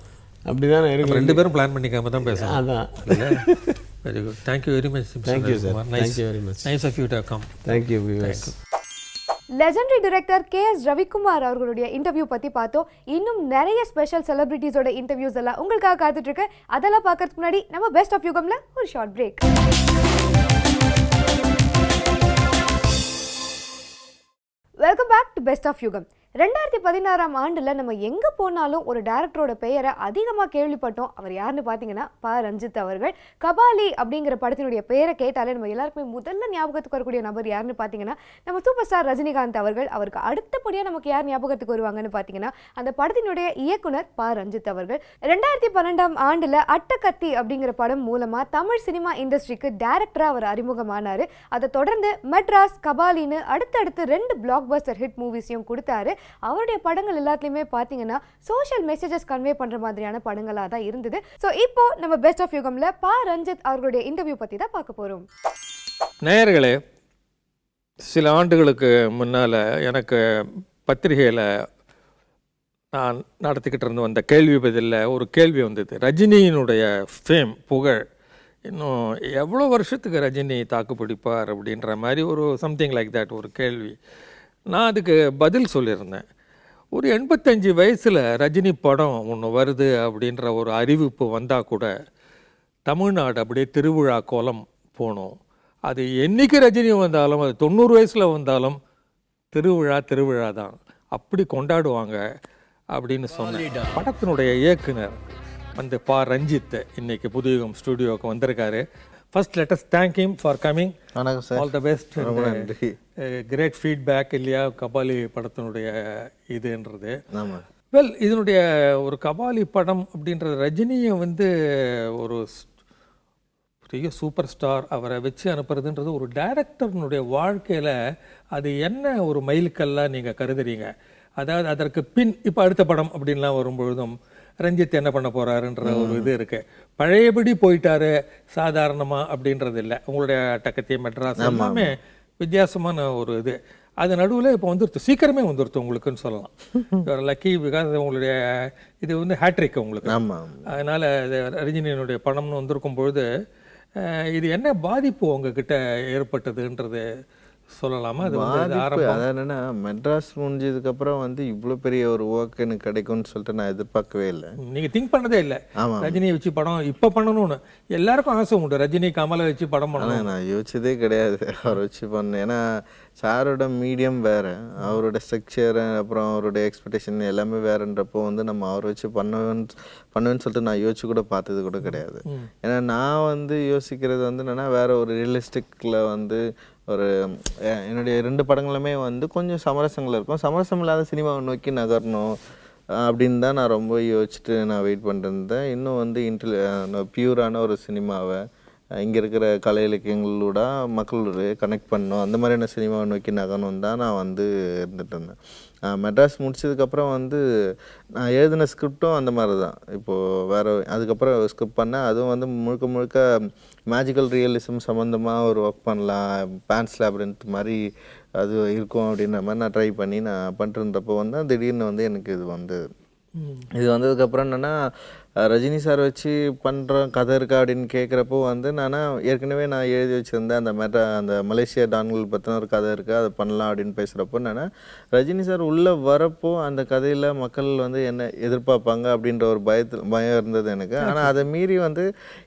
அப்படி தானே இருக்கு. 2 பேரும் பிளான் பண்ணிக்காம தான் பேசணும். அதான். Very good, thank you very much. Thank you sir, thank you very much. Nice of you to come. Thank you. Legendary director KS Ravikumar அவர்களுடைய இன்டர்வியூ பற்றி பார்த்தோம். இன்னும் நிறைய ஸ்பெஷல் செலிபிரிட்டிஸோட இன்டர்வியூஸ் எல்லாம் உங்களுக்காக காத்துட்ருக்கு. அதெல்லாம் பார்க்கறதுக்கு முன்னாடி நம்ம பெஸ்ட் ஆஃப் யுகம்ல ஒரு short break. Welcome back to best of Yugam. 2016ஆம் ஆண்டுல நம்ம எங்க போனாலும் ஒரு டைரக்டரோட பெயரை அதிகமாக கேள்விப்பட்டோம். அவர் யாருன்னு பார்த்தீங்கன்னா ரஞ்சித் அவர்கள். கபாலி அப்படிங்கிற படத்தினுடைய பெயரை கேட்டாலே நம்ம எல்லாருக்குமே முதல்ல ஞாபகத்துக்கு வரக்கூடிய நபர் யாருன்னு பார்த்தீங்கன்னா நம்ம சூப்பர் ஸ்டார் ரஜினிகாந்த் அவர்கள். அவருக்கு அடுத்தபடியாக நமக்கு யார் ஞாபகத்துக்கு வருவாங்கன்னு பார்த்தீங்கன்னா அந்த படத்தினுடைய இயக்குனர் ரஞ்சித் அவர்கள். 2012ஆம் ஆண்டுல அட்டகத்தி அப்படிங்கிற படம் மூலமா தமிழ் சினிமா இண்டஸ்ட்ரிக்கு டைரக்டரா அவர் அறிமுகமானாரு. அதை தொடர்ந்து மெட்ராஸ், கபாலின்னு அடுத்தடுத்து 2 பிளாக் பஸ்டர் ஹிட் மூவிஸையும் கொடுத்தாரு. அவருடைய படங்கள் எல்லாத்துலயுமே பாத்தீங்கன்னா சோஷியல் மெசேஜஸ் கன்வே பண்ற மாதிரியான படங்களா தான் இருந்தது. ஸோ இப்போ நம்ம பெஸ்ட் ஆஃப் யுகம்ல ரஞ்சித் அவர்களுடைய இன்டர்வியூ பத்தி தான் பார்க்க போறோம். நேயர்களே, சில ஆண்டுகளுக்கு முன்னால் எனக்கு பத்திரிகையில் நான் நடத்திக்கிட்டு இருந்து வந்த கேள்வி பதிலில் ஒரு கேள்வி வந்தது. ரஜினியினுடைய ஃபேம், புகழ் இன்னும் எவ்வளோ வருஷத்துக்கு ரஜினி தாக்கு பிடிப்பார் அப்படின்ற மாதிரி ஒரு சம்திங் லைக் தட் ஒரு கேள்வி. நான் அதுக்கு பதில் சொல்லியிருந்தேன். ஒரு 85 வயசில் ரஜினி படம் ஒன்று வருது அப்படின்ற ஒரு அறிவிப்பு வந்தால் கூட தமிழ்நாடு அப்படியே திருவிழா கோலம் போகணும். அது என்றைக்கு ரஜினி வந்தாலும், அது 90 வயசில் வந்தாலும் திருவிழா தான், அப்படி கொண்டாடுவாங்க அப்படின்னு சொன்னேன். படத்தினுடைய இயக்குனர் வந்து ரஞ்சித் இன்னைக்கு புதுயுகம் ஸ்டுடியோவுக்கு வந்திருக்காரு. First let us thank him for coming. வணக்கம் sir. All the best. Great feedback இல்லையா கபாலி படத்தினுடைய இதுன்றது. வெல், இதனுடைய ஒரு கபாலி படம் அப்படின்றது ரஜினியை வந்து ஒரு பெரிய சூப்பர் ஸ்டார் அவரை வச்சு அனுப்புறதுன்றது ஒரு டைரக்டர்னுடைய வாழ்க்கையில் அது என்ன ஒரு மைல்கல்லாக நீங்கள் கருதுறீங்க? அதாவது அதற்கு பின் இப்போ அடுத்த படம் அப்படின்லாம் வரும்பொழுதும் ரஞ்சித் என்ன பண்ண போறாருன்ற ஒரு இது இருக்கு. பழையபடி போயிட்டாரு சாதாரணமாக அப்படின்றது இல்லை. உங்களுடைய டக்கத்தி, மெட்ராஸ் எல்லாமே வித்தியாசமான ஒரு இது. அது நடுவில் இப்போ வந்துருத்து, சீக்கிரமே வந்துருத்து உங்களுக்குன்னு சொல்லலாம். லக்கி பிகாஸ் உங்களுடைய இது வந்து ஹேட்ரிக் உங்களுக்கு. அதனால் ரஜினியினுடைய படம்னு வந்திருக்கும் பொழுது இது என்ன பாதிப்பு உங்ககிட்ட ஏற்பட்டதுன்றது சொல்லலாமா? அது அதான் என்னன்னா, மெட்ராஸ் முடிஞ்சதுக்கப்புறம் வந்து இவ்வளோ பெரிய ஒரு ஒர்க் எனக்கு கிடைக்கும்னு சொல்லிட்டு நான் எதிர்பார்க்கவே இல்லை. நீங்கள் திங்க் பண்ணதே இல்லை ரஜினியை வச்சு படம் இப்போ பண்ணணும்னு? எல்லாருக்கும் ஆசை உண்டு ரஜினி கமலை வச்சு படம் பண்ணணும். நான் யோசிச்சதே கிடையாது அவரை வச்சு பண்ணேன். ஏன்னா சாரோட மீடியம் வேறு, அவரோட ஸ்ட்ரக்சர், அப்புறம் அவரோட எக்ஸ்பெக்டேஷன் எல்லாமே வேறுன்றப்போ வந்து நம்ம அவரை வச்சு பண்ணுவேன்னு சொல்லிட்டு நான் யோசிச்சு கூட பார்த்தது கூட கிடையாது. ஏன்னா நான் வந்து யோசிக்கிறது வந்து என்னென்னா, வேறு ஒரு ரியலிஸ்டிக்கில் வந்து ஒரு என்னுடைய 2 படங்களுமே வந்து கொஞ்சம் சமரசங்கள் இருக்கும். சமரசம் இல்லாத சினிமாவை நோக்கி நகரணும் அப்படின்னு தான் நான் ரொம்ப யோசிச்சுட்டு நான் வெயிட் பண்ணிருந்தேன். இன்னும் வந்து பியூரான ஒரு சினிமாவை இங்கே இருக்கிற கலை இலக்கியங்களோட மக்களோட கனெக்ட் பண்ணணும், அந்த மாதிரியான சினிமாவை நோக்கி நகரணும் தான் நான் வந்து இருந்துட்டு இருந்தேன். மெட்ராஸ் முடிச்சதுக்கப்புறம் வந்து நான் எழுதின ஸ்கிரிப்டும் அந்த மாதிரி தான். இப்போது வேறு அதுக்கப்புறம் ஸ்கிரிப்ட் பண்ணேன். அதுவும் வந்து முழுக்க மேஜிக்கல் ரியலிசம் சம்மந்தமாக ஒரு ஒர்க் பண்ணலாம், பேன்ஸ் லேபிரின்த் மாதிரி அது இருக்கும் அப்படின்ற மாதிரி நான் ட்ரை பண்ணி நான் பண்ணிருந்தப்போ வந்து திடீர்னு வந்து எனக்கு இது வந்ததுக்கப்புறம் என்னென்னா, ரஜினி சார் வச்சு பண்ணுற கதை இருக்கா அப்படின்னு கேட்குறப்போ வந்து ஏற்கனவே நான் எழுதி வச்சுருந்தேன் அந்த மலேசியா டான்கள் பற்றின ஒரு கதை இருக்குது, அதை பண்ணலாம் அப்படின்னு பேசுகிறப்போ ரஜினி சார் உள்ளே வரப்போ அந்த கதையில் மக்கள் வந்து என்ன எதிர்பார்ப்பாங்க அப்படின்ற ஒரு பயம் இருந்தது எனக்கு. ஆனால் அதை மீறி வந்து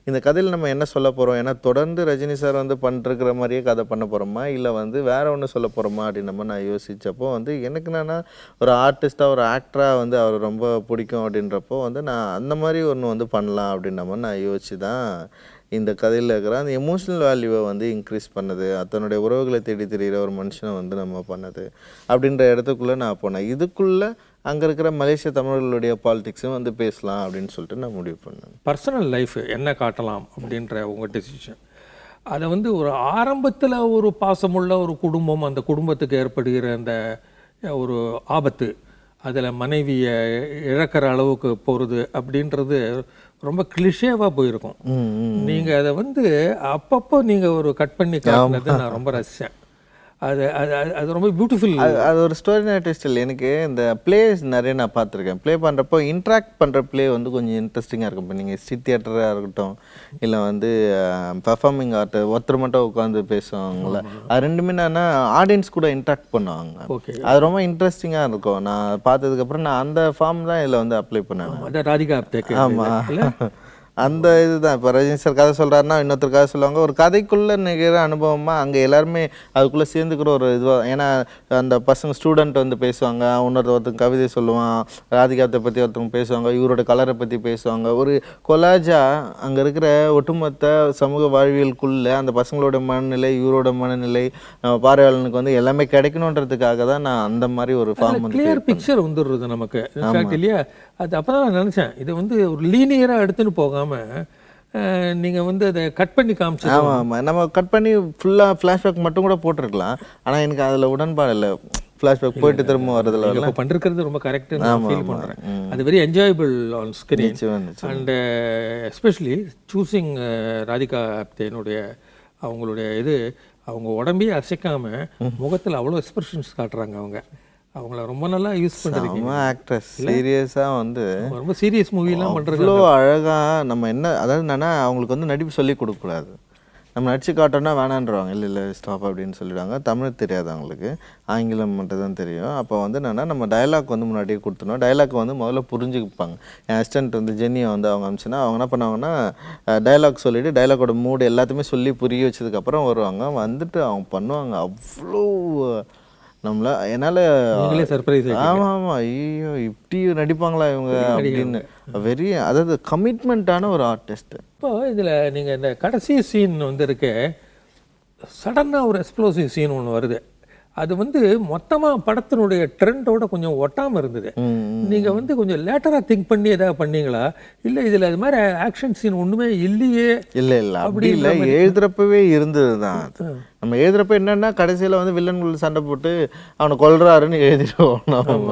இந்த கதையில் நம்ம என்ன சொல்ல போகிறோம், ஏன்னா தொடர்ந்து ரஜினி சார் வந்து பண்ணிருக்கிற மாதிரியே கதை பண்ண போகிறோமா இல்லை வந்து வேறு ஒன்று சொல்ல போகிறோமா அப்படின்னு நான் யோசித்தப்போ வந்து எனக்கு ஒரு ஆர்டிஸ்ட்டாக, ஒரு ஆக்டராக வந்து அவர் ரொம்ப பிடிக்கும் அப்படின்றப்போ வந்து நான் அந்த மாதிரி ஒன்று வந்து பண்ணலாம் அப்படின்ற மாதிரி நான் யோசிச்சு தான் இந்த கதையில் இருக்கிற அந்த எமோஷ்னல் வேல்யூவை வந்து இன்க்ரீஸ் பண்ணது, தன்னுடைய உறவுகளை தேடி தெரிகிற ஒரு மனுஷனை வந்து நம்ம பண்ணது அப்படின்ற இடத்துக்குள்ளே நான் போனேன். இதுக்குள்ளே அங்கே இருக்கிற மலேசிய தமிழர்களுடைய பாலிடிக்ஸும் வந்து பேசலாம் அப்படின்னு சொல்லிட்டு நான் முடிவு பண்ணேன். பர்சனல் லைஃப் என்ன காட்டலாம் அப்படின்ற உங்கள் டெசிஷன், அதை வந்து ஒரு ஆரம்பத்தில் ஒரு பாசமுள்ள ஒரு குடும்பம், அந்த குடும்பத்துக்கு ஏற்படுகிற அந்த ஒரு ஆபத்து, அதில் மனைவியை இழக்கிற அளவுக்கு போகிறது அப்படின்றது ரொம்ப கிளிஷேவாக போயிருக்கும். நீங்கள் அதை வந்து அப்பப்போ நீங்கள் ஒரு கட் பண்ணி காட்டினது நான் ரொம்ப ரசித்தேன். அது அது அது ரொம்ப பியூட்டிஃபுல். அது ஒரு ஸ்டோரி நைட்டிஸ்ட் இல்லை. எனக்கு இந்த பிளேஸ் நிறைய நான் பார்த்துருக்கேன். ப்ளே பண்ணுறப்போ இன்ட்ராக்ட் பண்ணுற ப்ளே வந்து கொஞ்சம் இன்ட்ரெஸ்டிங்காக இருக்கும். இப்போ நீங்கள் ஸ்ட்ரீட் தியேட்டராக இருக்கட்டும், இல்லை வந்து பெர்ஃபார்மிங் ஆர்ட், ஒருத்தர் மட்டும் உட்காந்து பேசுவாங்கள, அது ரெண்டுமே என்னன்னா ஆடியன்ஸ் கூட இன்ட்ராக்ட் பண்ணுவாங்க. அது ரொம்ப இன்ட்ரெஸ்டிங்காக இருக்கும். நான் பார்த்ததுக்கப்புறம் நான் அந்த ஃபார்ம் தான் இதில் வந்து அப்ளை பண்ணேன். ராதிகா. ஆமாம். அந்த இதுதான். இப்போ ரஜினி சார் கதை சொல்கிறாருன்னா இன்னொருத்தர் கதை சொல்லுவாங்க. ஒரு கதைக்குள்ளே நிகழ அனுபவமாக அங்கே எல்லாருமே அதுக்குள்ளே சேர்ந்துக்கிற ஒரு இதுவாக. ஏன்னா அந்த பசங்க ஸ்டூடெண்ட் வந்து பேசுவாங்க, ஒருத்தங்க கவிதை சொல்லுவான், ராதிகாத்தை பற்றி ஒருத்தவங்க பேசுவாங்க, இவரோட கலரை பற்றி பேசுவாங்க. ஒரு கொலாஜா அங்கே இருக்கிற ஒட்டுமொத்த சமூக வாழ்வியலுக்குள்ளே அந்த பசங்களோட மனநிலை, இவரோட மனநிலை, பார்வையாளனுக்கு வந்து எல்லாமே கிடைக்கணுன்றதுக்காக தான் நான் அந்த மாதிரி ஒரு ஃபார்ம் வந்து கிளியர் பிக்சர் வந்துடுறது நமக்கு. இன்ஃபேக்ட் இல்லையா, அது அப்போ தான் நான் நினச்சேன், இது வந்து ஒரு லீனியராக எடுத்துன்னு போகாமல் நீங்கள் வந்து அதை கட் பண்ணி காமிச்சு. ஆமாம் ஆமாம், நம்ம கட் பண்ணி ஃபுல்லாக ஃப்ளாஷ்பேக் மட்டும் கூட போட்டிருக்கலாம். ஆனால் எனக்கு அதில் உடன்பாடு இல்லை. ஃப்ளாஷ்பேக் போயிட்டு திரும்ப வரதில்ல. இப்போ பண்ணிருக்கிறது ரொம்ப கரெக்டாக நான் ஃபீல் பண்ணுறேன். அது very enjoyable on screen. And especially choosing Radhika ஆப்தேனுடைய அவங்களுடைய இது, அவங்க உடம்பையே அசைக்காமல் முகத்தில் அவ்வளோ எக்ஸ்பிரஷன்ஸ் காட்டுறாங்க. அவங்கள ரொம்ப நல்லா யூஸ் பண்ணிருக்கீங்க. ஆக்ட்ரஸ் சீரியஸாக வந்து ரொம்ப சீரியஸ் மூவிலாம் பண்ணுறது அவ்வளோ அழகாக. நம்ம என்ன அதாவது என்னன்னா, அவங்களுக்கு வந்து நடிப்பு சொல்லி கொடுக்கக்கூடாது. நம்ம நடிச்சு காட்டோன்னா வேணான்றவாங்க. இல்லை ஸ்டாப் அப்படின்னு சொல்லிடுவாங்க. தமிழ் தெரியாது அவங்களுக்கு, ஆங்கிலம் மட்டும் தான் தெரியும். அப்போ வந்து என்னென்னா, நம்ம டைலாக் வந்து முன்னாடியே கொடுத்துனோம். டைலாக் வந்து முதல்ல புரிஞ்சுப்பாங்க. என் அசிஸ்டன்ட் வந்து ஜென்னியை வந்து அவங்க அனுப்பிச்சுன்னா அவங்க என்ன பண்ணுவாங்கன்னா, டைலாக் சொல்லிவிட்டு டைலாக்கோட மூடு எல்லாத்தையுமே சொல்லி புரிய வச்சதுக்கப்புறம் வருவாங்க. வந்துட்டு அவங்க பண்ணுவாங்க அவ்வளோ நம்மள என்னால் சர்ப்ரைஸ். ஆமாம் ஆமாம், ஐயோ இப்படி நடிப்பாங்களா இவங்க அப்படின்னு. வெரி அதாவது கமிட்மெண்ட்டான ஒரு ஆர்டிஸ்ட். இப்போ இதில் நீங்கள் இந்த கடைசி சீன் வந்து இருக்கு, சடனாக ஒரு எக்ஸ்ப்ளோசிவ் சீன் ஒன்று வருது. அது வந்து மொத்தமாக படத்தினுடைய ட்ரெண்டோட கொஞ்சம் ஒட்டாமல் இருந்தது. நீங்கள் வந்து கொஞ்சம் லேட்டராக திங்க் பண்ணி எதாவது பண்ணீங்களா, இல்லை இதில் அது மாதிரி ஆக்ஷன் சீன் ஒன்றுமே இல்லையே? இல்லை அப்படி இல்லை, எழுதுறப்பவே இருந்தது தான். நம்ம எழுதுறப்ப என்னன்னா, கடைசியில் வந்து வில்லன்கள் சண்டை போட்டு அவனை கொல்றாருன்னு எழுதிடுவோம்.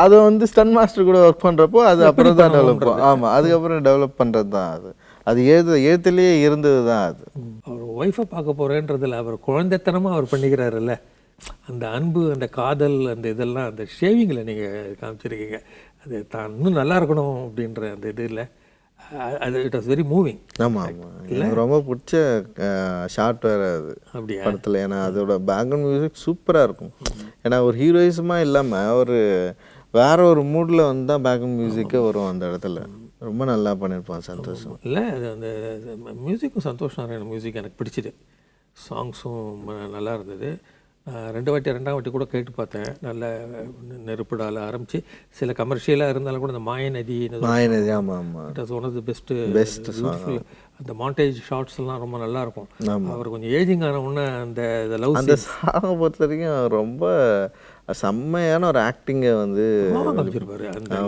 அதை வந்து ஸ்டன் மாஸ்டர் கூட ஒர்க் பண்ணுறப்போ அது அப்புறம் தான் டெவலப். ஆமாம், அதுக்கப்புறம் டெவலப் பண்ணுறது தான் அது எழுத்துலேயே இருந்தது தான் அது. அவர் ஒய்ஃபை பார்க்க போகிறேன்றதில் அவர் குழந்தைத்தனமாக அவர் பண்ணிக்கிறாருல்ல, அந்த அன்பு, அந்த காதல், அந்த இதெல்லாம் அந்த ஷேவிங்கில் நீங்கள் காமிச்சிருக்கீங்க. அது தான் இன்னும் நல்லா இருக்கணும் அப்படின்ற அந்த இது இல்லை, அது இட் வாஸ் வெரி மூவிங். ஆமாம் ஆமாம், எனக்கு ரொம்ப பிடிச்ச ஷார்ட் வேறு அது அப்படியா படத்தில். ஏன்னா அதோட பேக்ரவுண்ட் மியூசிக் சூப்பராக இருக்கும். ஏன்னா ஒரு ஹீரோயிசமாக இல்லாமல் ஒரு வேற ஒரு மூடில் வந்து தான் பேக்ரவுண்ட் மியூசிக்கே வரும் அந்த இடத்துல. ரொம்ப நல்லா பண்ணியிருப்பான் சந்தோஷம். இல்லை அது அந்த மியூசிக்கும் சந்தோஷம் மியூசிக் எனக்கு பிடிச்சிது. சாங்ஸும் நல்லா இருந்தது. ரெண்டாம் வாட்டி கூட கேட்டு பார்த்தேன். நல்ல நெருப்புடால ஆரம்பித்து சில கமர்ஷியலாக இருந்தாலும் கூட இந்த மாயநதி. ஆமாம் ஆமாம், it was one of the best beautiful. அந்த மாண்டேஜ் ஷார்ட்ஸ் எல்லாம் ரொம்ப நல்லா இருக்கும். அவர் கொஞ்சம் ஏஜிங் ஆன உடனே அந்த லவ் அந்த சாங்கை பொறுத்த வரைக்கும் ரொம்ப செம்மையான ஒரு ஆக்டிங்கை வந்து காமிச்சிருப்பாரு. அந்த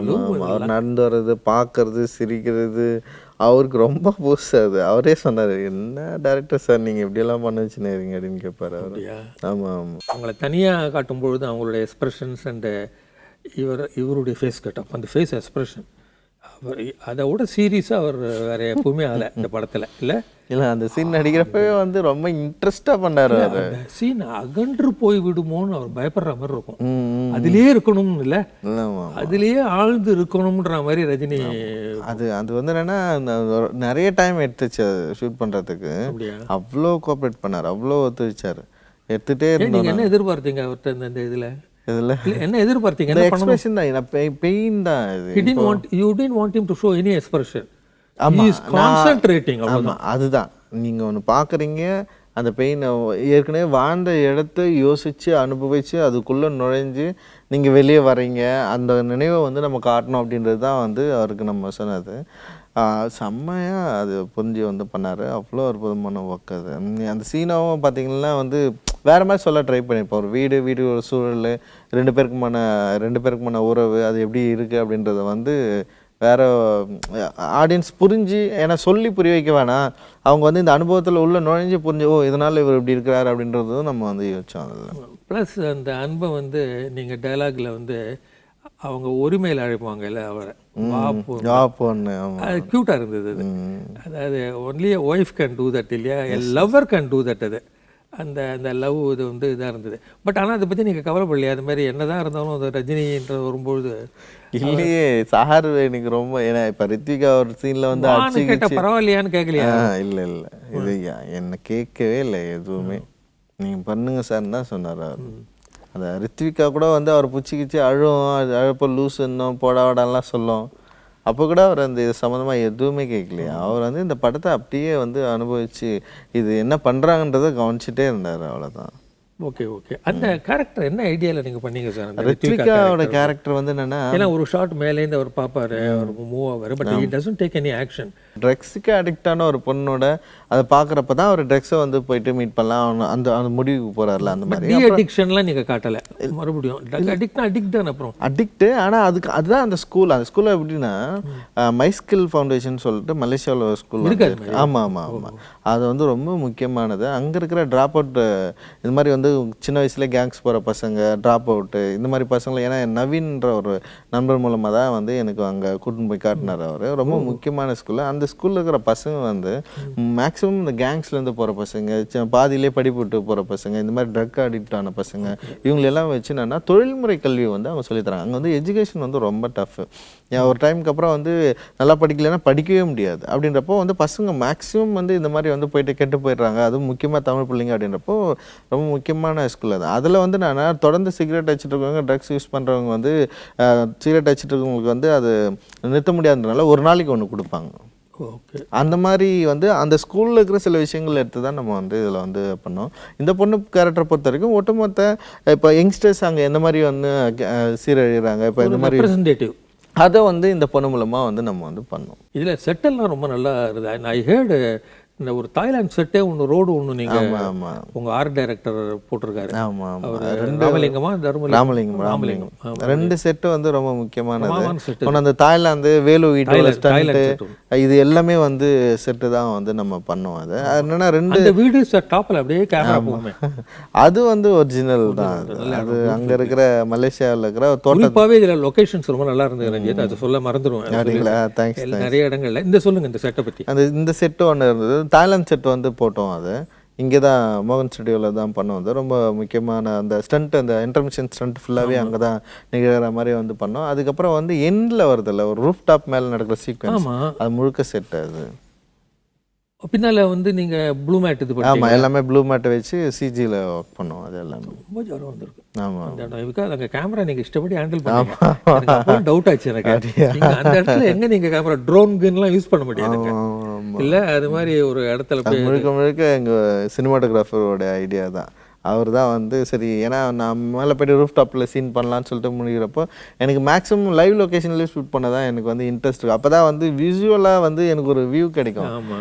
அவர் நடந்து வர்றது, பார்க்கறது, சிரிக்கிறது அவருக்கு ரொம்ப புதுசு. அது அவரே சொன்னார், என்ன டேரக்டர் சார் நீங்கள் இப்படியெல்லாம் பண்ண வச்சுனேறீங்க அப்படின்னு கேட்பார் அவர். ஆமாம் ஆமாம், அவங்கள தனியாக காட்டும்பொழுது அவங்களுடைய எக்ஸ்ப்ரெஷன்ஸ் அண்டு இவருடைய ஃபேஸ் கட்டப், அந்த ஃபேஸ் எக்ஸ்ப்ரெஷன் அவர் அதை விட சீரியஸாக அவர் வேறு எப்பவுமே ஆகலை இந்த படத்தில். இல்லை அந்த சீன் நடிக்கிறப்பவே வந்து ரொம்ப இன்ட்ரெஸ்டாக பண்ணார். அந்த சீன் அகன்று போய் விடுமோன்னு அவர் பயப்படுற மாதிரி இருக்கும். அதுலேயே இருக்கணும்னு இல்லை, அதுலேயே ஆழ்ந்து இருக்கணும்ன்ற மாதிரி ரஜினி. அது வந்து என்னென்னா, நிறைய டைம் எடுத்துச்சு ஷூட் பண்ணுறதுக்கு. அவ்வளோ கோஆப்ரேட் பண்ணார், அவ்வளோ ஒத்துழைச்சார், எடுத்துகிட்டே இருந்தார். நீங்கள் என்ன எதிர்பார்த்தீங்க அவர்கிட்ட இந்த இதில்? என்ன எதிர்பார்த்தீங்க? என்ன எக்ஸ்பிரஷன் தான், பெயின் தான். You didn't want him to show any expression. He is concentrating. அதுதான் நீங்கள் ஒன்று பார்க்குறீங்க, அந்த பெயினை ஏற்கனவே வாழ்ந்த இடத்த யோசித்து அனுபவித்து அதுக்குள்ளே நுழைஞ்சு நீங்கள் வெளியே வரீங்க, அந்த நினைவை வந்து நம்ம காட்டணும் அப்படின்றது தான் வந்து அவருக்கு நம்ம சொன்னது. செம்மையாக அது புரிஞ்சு வந்து பண்ணார். அவ்வளோ அற்புதமான ஒர்க் அது. அந்த சீனாவும் பார்த்தீங்கன்னா வந்து வேறு மாதிரி சொல்ல ட்ரை பண்ணியிருப்போம். ஒரு வீடு ஒரு சூழல், ரெண்டு பேருக்குமான உறவு அது எப்படி இருக்குது அப்படின்றத வந்து வேறு ஆடியன்ஸ் புரிஞ்சு, ஏன்னா சொல்லி புரிய வைக்க வேணாம், அவங்க வந்து இந்த அனுபவத்தில் உள்ள நுழைஞ்சு புரிஞ்சு, ஓ இதனால் இவர் இப்படி இருக்கிறார் அப்படின்றதும் நம்ம வந்து யோசிச்சோம். அதில் ப்ளஸ் அந்த அன்பை வந்து நீங்கள் டைலாகில் வந்து அவங்க ஒருமையில் அழைப்பாங்க இல்லை, அவரை வாப்போன்னு. அது க்யூட்டாக இருந்தது அது. அதாவது only a wife can do that இல்லையா, எ லவ்வர் கேன் டூ தட். அது அந்த லவ் இது வந்து இதாக இருந்தது. பட் ஆனால் அதை பற்றி நீங்கள் கவலைப்படலையா? அது மாதிரி என்ன தான் இருந்தாலும் அது ரஜினின்ற வரும்பொழுது இல்லையே சார் எனக்கு ரொம்ப, ஏன்னா இப்போ ரித்விகா ஒரு சீனில் வந்து அடிச்சு கேட்டால் பரவாயில்லையான்னு கேட்கலையா? இல்லை இது என்னை கேட்கவே இல்லை எதுவுமே. நீங்கள் பண்ணுங்க சார்ன்னு தான் சொன்னார் அவர். அந்த ரித்விகா கூட வந்து அவர் பிடிச்சிக்கிச்சு அழும், அழுப்போ லூஸ் இன்னும் போடாடாலாம் சொல்லும். அப்போ கூட அவர் அந்த இது சம்மந்தமாக எதுவுமே கேட்கலையா. அவர் வந்து இந்த படத்தை அப்படியே வந்து அனுபவித்து இது என்ன பண்ணுறாங்கன்றதை கவனிச்சுட்டே இருந்தார், அவ்வளோதான். Okay okay. அந்த கேரக்டர் என்ன ஐடியாவில் நீங்கள் பண்ணீங்க சார்? அந்த ரித்விகாவோட கேரக்டர் வந்து என்னென்னா, ஏன்னா ஒரு ஷார்ட் மேலேருந்து அவர் பார்ப்பாரு, அவர் மூவ் ஆவார், but he doesn't take any action. ட்ரக்ஸுக்கு அடிக்டான ஒரு பொண்ணோட அதை பார்க்குறப்ப தான் அவர் ட்ரக்ஸை வந்து போயிட்டு மீட் பண்ணலாம் அந்த அந்த முடிவுக்கு போகிறார்ல. அந்த மாதிரி அடிக்ஷன்லாம் நீங்கள் காட்டலை மறுபடியும். ட்ரக் அடிக்ட்னா அடிக்ட் தான். அப்புறம் அடிக்ட்டு. ஆனால் அதுதான் அந்த ஸ்கூலில் எப்படின்னா மைஸ்கில் ஃபவுண்டேஷன் சொல்லிட்டு மலேசியாவில் ஒரு ஸ்கூல் இருக்குது. ஆமாம். அது வந்து ரொம்ப முக்கியமானது. அங்கே இருக்கிற ட்ராப் அவுட், இது மாதிரி வந்து சின்ன வயசுல கேங்ஸ் போகிற பசங்க, ட்ராப் அவுட்டு, இந்த மாதிரி பசங்களை, ஏன்னா நவீன்ற ஒரு நண்பர் மூலமாக தான் வந்து எனக்கு அங்கே கூட்டின்னு போய் காட்டினார் அவர். ரொம்ப முக்கியமான ஸ்கூலு. அந்த ஸ்கூலில் இருக்கிற பசங்க வந்து மேக்ஸிமம் இந்த கேங்ஸ்லேருந்து போகிற பசங்க, பாதியிலே படிப்பு விட்டு போகிற பசங்க, இந்த மாதிரி ட்ரக் அடிக்ட் ஆன பசங்க, இவங்களெல்லாம் வச்சு என்னன்னா தொழில்முறை கல்வி வந்து அவங்க சொல்லித்தராங்க. அங்கே வந்து எஜுகேஷன் வந்து ரொம்ப டஃப்பு. ஒரு டைமுக்கு அப்புறம் வந்து நல்லா படிக்கலைன்னா படிக்கவே முடியாது. அப்படின்றப்போ வந்து பசங்க மேக்ஸிமம் வந்து இந்த மாதிரி வந்து போயிட்டு கெட்டு போயிடுறாங்க. அதுவும் முக்கியமாக தமிழ் பிள்ளைங்க. அப்படின்றப்போ ரொம்ப முக்கியமான ஸ்கூல் அது. அதில் வந்து நான் தொடர்ந்து சிகரெட் அடிச்சுட்டு இருக்கவங்க, ட்ரக்ஸ் யூஸ் பண்ணுறவங்க வந்து சிகரெட் அடிச்சுட்டு இருக்கவங்களுக்கு வந்து அது நிறுத்த முடியாததுனால ஒரு நாளைக்கு ஒன்று கொடுப்பாங்க. ஓகே. அந்த மாதிரி வந்து அந்த ஸ்கூலில் இருக்கிற சில விஷயங்கள் எடுத்து தான் நம்ம வந்து இதில் வந்து பண்ணோம். இந்த பொண்ணு கேரக்டரை பொறுத்த வரைக்கும் ஒட்டுமொத்த இப்போ யங்ஸ்டர்ஸ் அங்கே எந்த மாதிரி வந்து சீரழிகிறாங்க, இப்போ இந்த மாதிரி ரெப்ரசன்டேட்டிவ், அதை வந்து இந்த பொண்ணு மூலமாக வந்து நம்ம வந்து பண்ணோம். இதில் செட்டெல்லாம் ரொம்ப நல்லா இருக்குது. ஐ ஹேர்டு இந்த ஒரு தாய்லாந்து செட்டே ஒன்று, ரோடு ஒன்று நீங்கள் உங்கள் ஆர்ட் டைரக்டர் போட்டிருக்காரு. ஆமாம். ராமலிங்கமா ராமலிங்கம் 2 செட்டு வந்து ரொம்ப முக்கியமானது. அந்த தாய்லாந்து வேலு வீட்டு இது எல்லாமே வந்து செட்டு தான் வந்து நம்ம பண்ணோம். அது என்னன்னா 2 வீடு டாப்பில் அப்படியே கேமரா போகுமே, அது வந்து ஒரிஜினல் தான். அது அங்கே இருக்கிற மலேசியாவில் இருக்கிற தோட்டப்பாவே இதில் லொகேஷன்ஸ் ரொம்ப நல்லா இருந்தது ரஞ்சித். அது சொல்ல மறந்துடுவேன். தேங்க்ஸ். நிறைய இடங்கள்ல இந்த சொல்லுங்க, இந்த செட்டை பற்றி. இந்த செட்டு ஒன்று இருந்தது. தாய்லாந்து செட் வந்து போட்டோம். அது இங்கே தான் மோகன் ஸ்டுடியோவில் தான் பண்ணுவோம். அது ரொம்ப முக்கியமான அந்த ஸ்டண்ட், அந்த இன்டர்மிஷன் ஸ்டண்ட் ஃபுல்லாகவே அங்கே தான் நிகழ்கிற மாதிரி வந்து பண்ணோம். அதுக்கப்புறம் வந்து எண்டில் வருதில்ல, ஒரு ரூஃப் டாப் மேலே நடக்கிற சீக்வன்ஸ், அது முழுக்க செட். அது பின்னால் வந்து நீங்கள் ப்ளூ மேட் இது பண்ணி, ஆமாம், எல்லாமே ப்ளூ மேட்டை வச்சு சிஜியில் ஒர்க் பண்ணுவோம். அது எல்லாமே ரொம்ப ஜோரம் வந்திருக்கு. ஆமாம். அங்கே கேமரா நீங்கள் இஷ்டப்படி ஹேண்டில் பண்ணுங்க. டவுட் ஆச்சு எனக்கு. அந்த இடத்துல எங்கே நீங்கள் கேமரா ட்ரோன் கன்லாம் யூஸ் பண்ண முடியாதுங்க இல்லை? அது மாதிரி ஒரு இடத்துல போய் முழுக்க எங்கள் சினிமாட்டோகிராஃபரோட ஐடியா தான். அவர் தான் வந்து சரி, ஏன்னா நான் மேலே போய்ட்டு ரூஃப் டாப்பில் சீன் பண்ணலான்னு சொல்லிட்டு முடிகிறப்போ எனக்கு மேக்ஸிமம் லைவ் லொக்கேஷன்லேயே ஷூட் பண்ண தான் எனக்கு வந்து இன்ட்ரெஸ்ட் இருக்கும். அப்போ தான் வந்து விசுவலாக வந்து எனக்கு ஒரு வியூ கிடைக்கும்.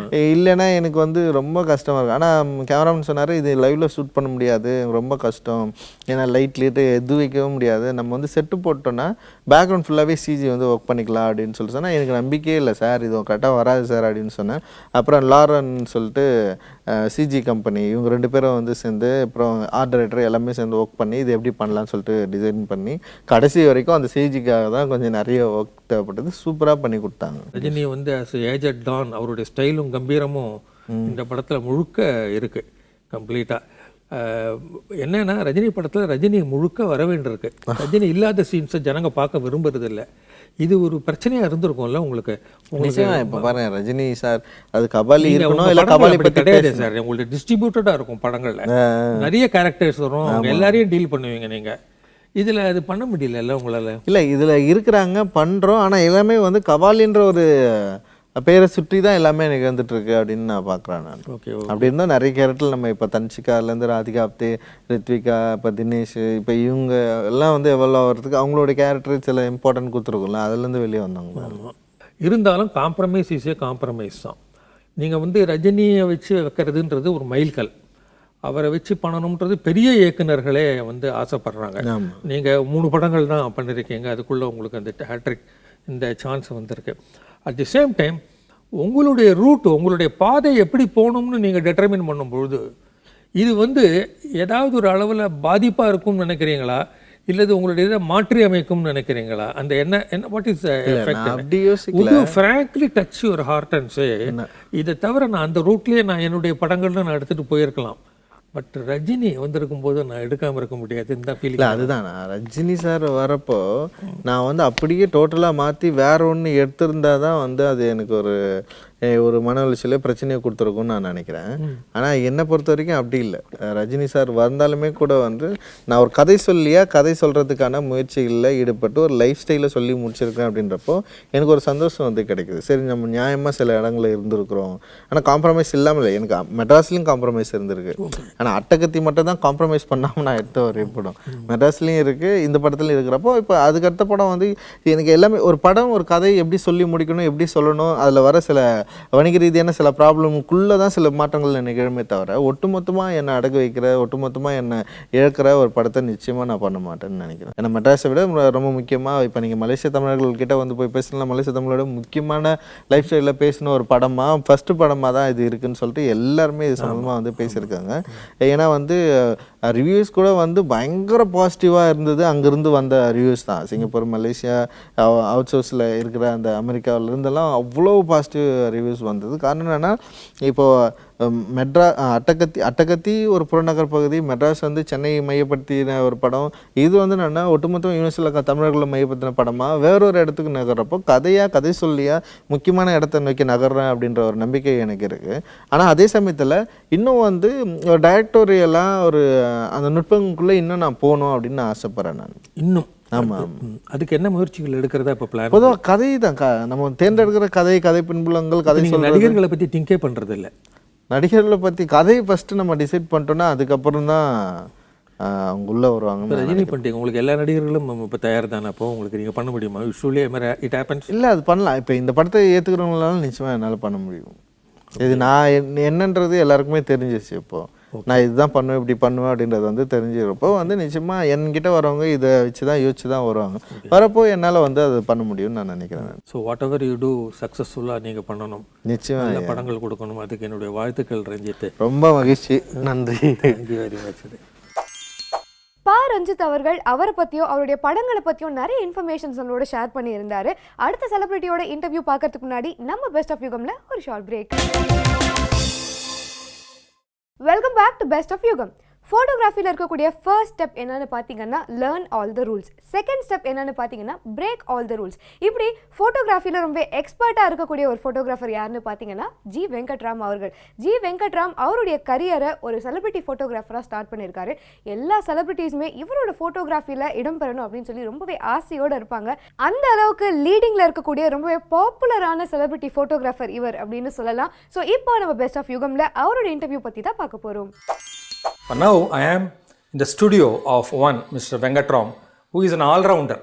இல்லைன்னா எனக்கு வந்து ரொம்ப கஷ்டமாக இருக்கும். ஆனால் கேமராமேன் சொன்னார், இது லைவில் ஷூட் பண்ண முடியாது, ரொம்ப கஷ்டம், ஏன்னா லைட் லைட்டு எது வைக்கவும் முடியாது, நம்ம வந்து செட்டு போட்டோன்னா பேக்ரவுண்ட் ஃபுல்லாகவே சிஜி வந்து ஒர்க் பண்ணிக்கலாம் அப்படின்னு சொல்லிட்டு சொன்னால் எனக்கு நம்பிக்கையே இல்லை சார், இது கரெக்டாக வராது சார் அப்படின்னு சொன்னேன். அப்புறம் லாரன் சொல்லிட்டு சிஜி கம்பெனி, இவங்க 2 பேரும் வந்து சேர்ந்து, அப்புறம் ஆர்ட் டைரக்டர் எல்லாமே சேர்ந்து ஒர்க் பண்ணி இது எப்படி பண்ணலான்னு சொல்லிட்டு டிசைன் பண்ணி கடைசி வரைக்கும் அந்த சிஜிக்காக தான் கொஞ்சம் நிறைய ஒர்க் தேவைப்பட்டது. சூப்பராக பண்ணி கொடுத்தாங்க. ரஜினி வந்து ஏஜட் டான், அவருடைய ஸ்டைலும் கம்பீரமும் இந்த படத்தில் முழுக்க இருக்குது கம்ப்ளீட்டாக. என்னன்னா ரஜினி படத்தில் ரஜினி முழுக்க வர வேண்டியிருக்கு. ரஜினி இல்லாத சீன்ஸை ஜனங்க பார்க்க விரும்புறதில்லை. இது ஒரு பிரச்சனையாக இருந்திருக்கும்ல உங்களுக்கு? இப்போ பாருங்க, ரஜினி சார் அது கபாலி இருக்கணும், இல்லை கபாலி பற்றி கிடையாது சார். உங்களுக்கு டிஸ்ட்ரிபியூட்டடாக இருக்கும் படங்களில், நிறைய கேரக்டர்ஸ் வரும், அவங்க எல்லாரையும் டீல் பண்ணுவீங்க நீங்கள். இதில் அது பண்ண முடியல உங்களால்? இல்லை, இதில் இருக்கிறாங்க, பண்ணுறோம். ஆனால் எல்லாமே வந்து கபாலின்ற ஒரு பேரை சுற்றி தான் எல்லாமே நிகழ்ந்துட்டு இருக்கு அப்படின்னு நான் பார்க்குறேன் நான். ஓகே. அப்படி இருந்தால் நிறைய கேரக்டர் நம்ம இப்போ தன்ஷிகாலேருந்து ராதிகா ஆப்தே, ரித்விகா, இப்போ தினேஷ், இப்போ இவங்க எல்லாம் வந்து எவ்வளோ ஆகிறதுக்கு அவங்களோட கேரக்டர் சில இம்பார்ட்டன்ட் கொடுத்துருக்கும்ல, அதுலேருந்து வெளியே வந்தாங்க. இருந்தாலும் காம்ப்ரமைஸ் ஈஸியாக காம்ப்ரமைஸ் தான். நீங்கள் வந்து ரஜினியை வச்சு வைக்கிறதுன்றது ஒரு மைல்கல். அவரை வச்சு பண்ணணுன்றது பெரிய இயக்குநர்களே வந்து ஆசைப்படுறாங்க. நீங்கள் 3 படங்கள் தான் பண்ணியிருக்கீங்க, அதுக்குள்ளே உங்களுக்கு அந்த ஹேட்ரிக் இந்த சான்ஸ் வந்திருக்கு. அட் தி சேம் டைம் உங்களுடைய ரூட், உங்களுடைய பாதை எப்படி போகணும்னு நீங்கள் டிட்டர்மின் பண்ணும்பொழுது இது வந்து ஏதாவது ஒரு அளவில் பாதிப்பாக இருக்கும்னு நினைக்கிறீங்களா, இல்லது உங்களுடைய இதை மாற்றி அமைக்கும்னு நினைக்கிறீங்களா? அந்த என்ன what is frankly touch your heart and say, இதை தவிர நான் அந்த ரூட்லேயே நான் என்னுடைய படங்கள்ல நான் எடுத்துகிட்டு போயிருக்கலாம், பட் ரஜினி வந்திருக்கும் போது நான் எடுக்காமல் இருக்க முடியாது இந்த ஃபீலிங். அதுதான், நான் ரஜினி சார் வரப்போ நான் வந்து அப்படியே டோட்டலாக மாற்றி வேற ஒன்று எடுத்திருந்தா தான் வந்து அது எனக்கு ஒரு ஒரு மன உளைச்சலே பிரச்சனையை கொடுத்துருக்கும்னு நான் நினைக்கிறேன். ஆனால் என்னை பொறுத்த வரைக்கும் அப்படி இல்லை. ரஜினி சார் வந்தாலுமே கூட வந்து நான் ஒரு கதை கதை சொல்கிறதுக்கான முயற்சிகளில் ஈடுபட்டு ஒரு லைஃப் ஸ்டைலில் சொல்லி முடிச்சிருக்கேன் அப்படின்றப்போ எனக்கு ஒரு சந்தோஷம் வந்து கிடைக்குது. சரி, நம்ம நியாயமாக சில இடங்களில் இருந்திருக்கிறோம், ஆனால் காம்ப்ரமைஸ் இல்லாமல் இல்லை. எனக்கு மெட்ராஸ்லேயும் காம்ப்ரமைஸ் இருந்திருக்கு, ஆனால் அட்டகத்தி மட்டும் தான் காம்ப்ரமைஸ் பண்ணாமல் நான் எடுத்த ஒரு படம். மெட்ராஸ்லேயும் இருக்குது, இந்த படத்துலையும் இருக்கிறப்போ இப்போ அதுக்கடுத்த படம் வந்து எனக்கு எல்லாமே ஒரு படம் ஒரு கதை எப்படி சொல்லி முடிக்கணும், எப்படி சொல்லணும், அதில் வர சில வணிக ரீதியான சில ப்ராப்ளமுக்குள்ளே தான் சில மாற்றங்கள் எனக்கு எழுமே தவிர ஒட்டுமொத்தமாக என்னை அடகு வைக்கிற, ஒட்டுமொத்தமாக என்னை இழக்கிற ஒரு படத்தை நிச்சயமாக நான் பண்ண மாட்டேன்னு நினைக்கிறேன். ஏன்னா மெட்ராஸை விட ரொம்ப முக்கியமாக இப்போ நீங்கள் மலேசிய தமிழர்கள்கிட்ட வந்து போய் பேசலாம், மலேசிய தமிழோட முக்கியமான லைஃப் ஸ்டைலில் பேசின ஒரு படமாக ஃபஸ்ட்டு படமாக தான் இது இருக்குதுன்னு சொல்லிட்டு எல்லாருமே இது சம்மந்தமாக வந்து பேசியிருக்காங்க. ஏன்னா வந்து ரிவ்யூஸ் கூட வந்து பயங்கர பாசிட்டிவாக இருந்தது. அங்கேருந்து வந்த ரிவ்யூஸ் தான். சிங்கப்பூர், மலேசியா, அவுட் சோர்ஸில் இருக்கிற அந்த அமெரிக்காவிலேருந்தெல்லாம் அவ்வளோ பாசிட்டிவ் ரிவ்யூஸ் வந்தது. காரணம் என்னென்னா இப்போது அட்டகத்தி ஒரு புறநகர் பகுதி, மெட்ராஸ் வந்து சென்னை மையப்படுத்தின ஒரு படம். இது வந்து என்னென்னா ஒட்டுமொத்த யூனிவர்சிட்டியில் தமிழர்களை மையப்படுத்தின படமாக வேறொரு இடத்துக்கு நகர்றப்போ கதை சொல்லியா முக்கியமான இடத்த நோக்கி நகர்றேன் அப்படின்ற ஒரு நம்பிக்கை எனக்கு இருக்குது. ஆனால் அதே சமயத்தில் இன்னும் வந்து ஒரு டைரக்டோரியலாக ஒரு அந்த நுட்பங்களுக்குள்ளே இன்னும் நான் போகணும் அப்படின்னு நான் ஆசைப்பட்றேன். நான் இன்னும் ஆமாம், அதுக்கு என்ன முயற்சிகள் எடுக்கிறதா இப்போ பிளான்? பொதுவாக கதை தான் நம்ம தேர்ந்தெடுக்கிற கதை பின்புலங்கள், கதை நடிகர்களை பற்றி திங்கே பண்ணுறது இல்லை. நடிகர்களை பற்றி கதையை ஃபஸ்ட்டு நம்ம டிசைட் பண்ணிட்டோன்னா அதுக்கப்புறம் தான் அவங்க உள்ளே வருவாங்க. ரஜினி பண்ணிட்டீங்க, உங்களுக்கு எல்லா நடிகர்களும் இப்போ தயார் தானே, அப்போ உங்களுக்கு நீங்கள் பண்ண முடியுமா? Usually it happens. இல்லை, அது பண்ணலாம். இப்போ இந்த படத்தை ஏற்றுக்கிறவங்களால நிச்சயமாக என்னால் பண்ண முடியும். இது நான் என்னன்றது எல்லாருக்குமே தெரிஞ்சிச்சு. இப்போது நான் இதுதான் பண்ணுவேன், இப்படி பண்ணுவேன் அப்படின்றது வந்து தெரிஞ்சிருப்போ வந்து நிச்சயமாக என்கிட்ட வரவங்க இதை வச்சு தான் யோசிச்சு தான் வருவாங்க. வரப்போ என்னால் வந்து அதை பண்ண முடியும்னு நான் நினைக்கிறேன். So whatever you do சக்ஸஸ்ஃபுல்லாக நீங்கள் பண்ணணும், நிச்சயமாக நல்ல படங்கள் கொடுக்கணும். அதுக்கு என்னுடைய வாழ்த்துக்கள் ரஞ்சித். ரொம்ப மகிழ்ச்சி, நன்றி. Thank you very much. ரஞ்சித் அவர்கள் அவரை பற்றியும் அவருடைய படங்களை பற்றியும் நிறைய இன்ஃபர்மேஷன்ஸ் நம்மளோட ஷேர் பண்ணியிருந்தார். அடுத்த செலிபிரிட்டியோட இன்டர்வியூ பார்க்கறதுக்கு முன்னாடி நம்ம பெஸ்ட் ஆஃப் யுகம்ல ஒரு short break. Welcome back to best of Yugam. ஃபோட்டோகிராஃபியில் இருக்கக்கூடிய ஃபர்ஸ்ட் ஸ்டெப் என்னென்னு பார்த்தீங்கன்னா learn all the rules. Second step என்னென்னு பார்த்தீங்கன்னா பிரேக் ஆல் த ரூல்ஸ். இப்படி ஃபோட்டோகிராஃபியில் ரொம்ப எக்ஸ்பர்ட்டாக இருக்கக்கூடிய ஒரு ஃபோட்டோகிராஃபர் யாருன்னு பார்த்தீங்கன்னா ஜி வெங்கட்ராம் அவர்கள். ஜி வெங்கட்ராம் அவருடைய கரியரை ஒரு செலிபிரிட்டி ஃபோட்டோகிராஃபராக ஸ்டார்ட் பண்ணியிருக்காரு. எல்லா செலிபிரிட்டிஸுமே இவரோட ஃபோட்டோகிராஃபியில் இடம் பெறணும் அப்படின்னு சொல்லி ரொம்பவே ஆசையோடு இருப்பாங்க. அந்த அளவுக்கு லீடிங்கில் இருக்கக்கூடிய ரொம்பவே பாப்புலரான செலிபிரிட்டி ஃபோட்டோகிராஃபர் இவர் அப்படின்னு சொல்லலாம். ஸோ இப்போ நம்ம பெஸ்ட் ஆஃப் யுகம்ல அவரோட இன்டர்வியூ பற்றி தான் பார்க்க போகிறோம். Now I am in the studio of one Mr. Venkatram, who is an all-rounder.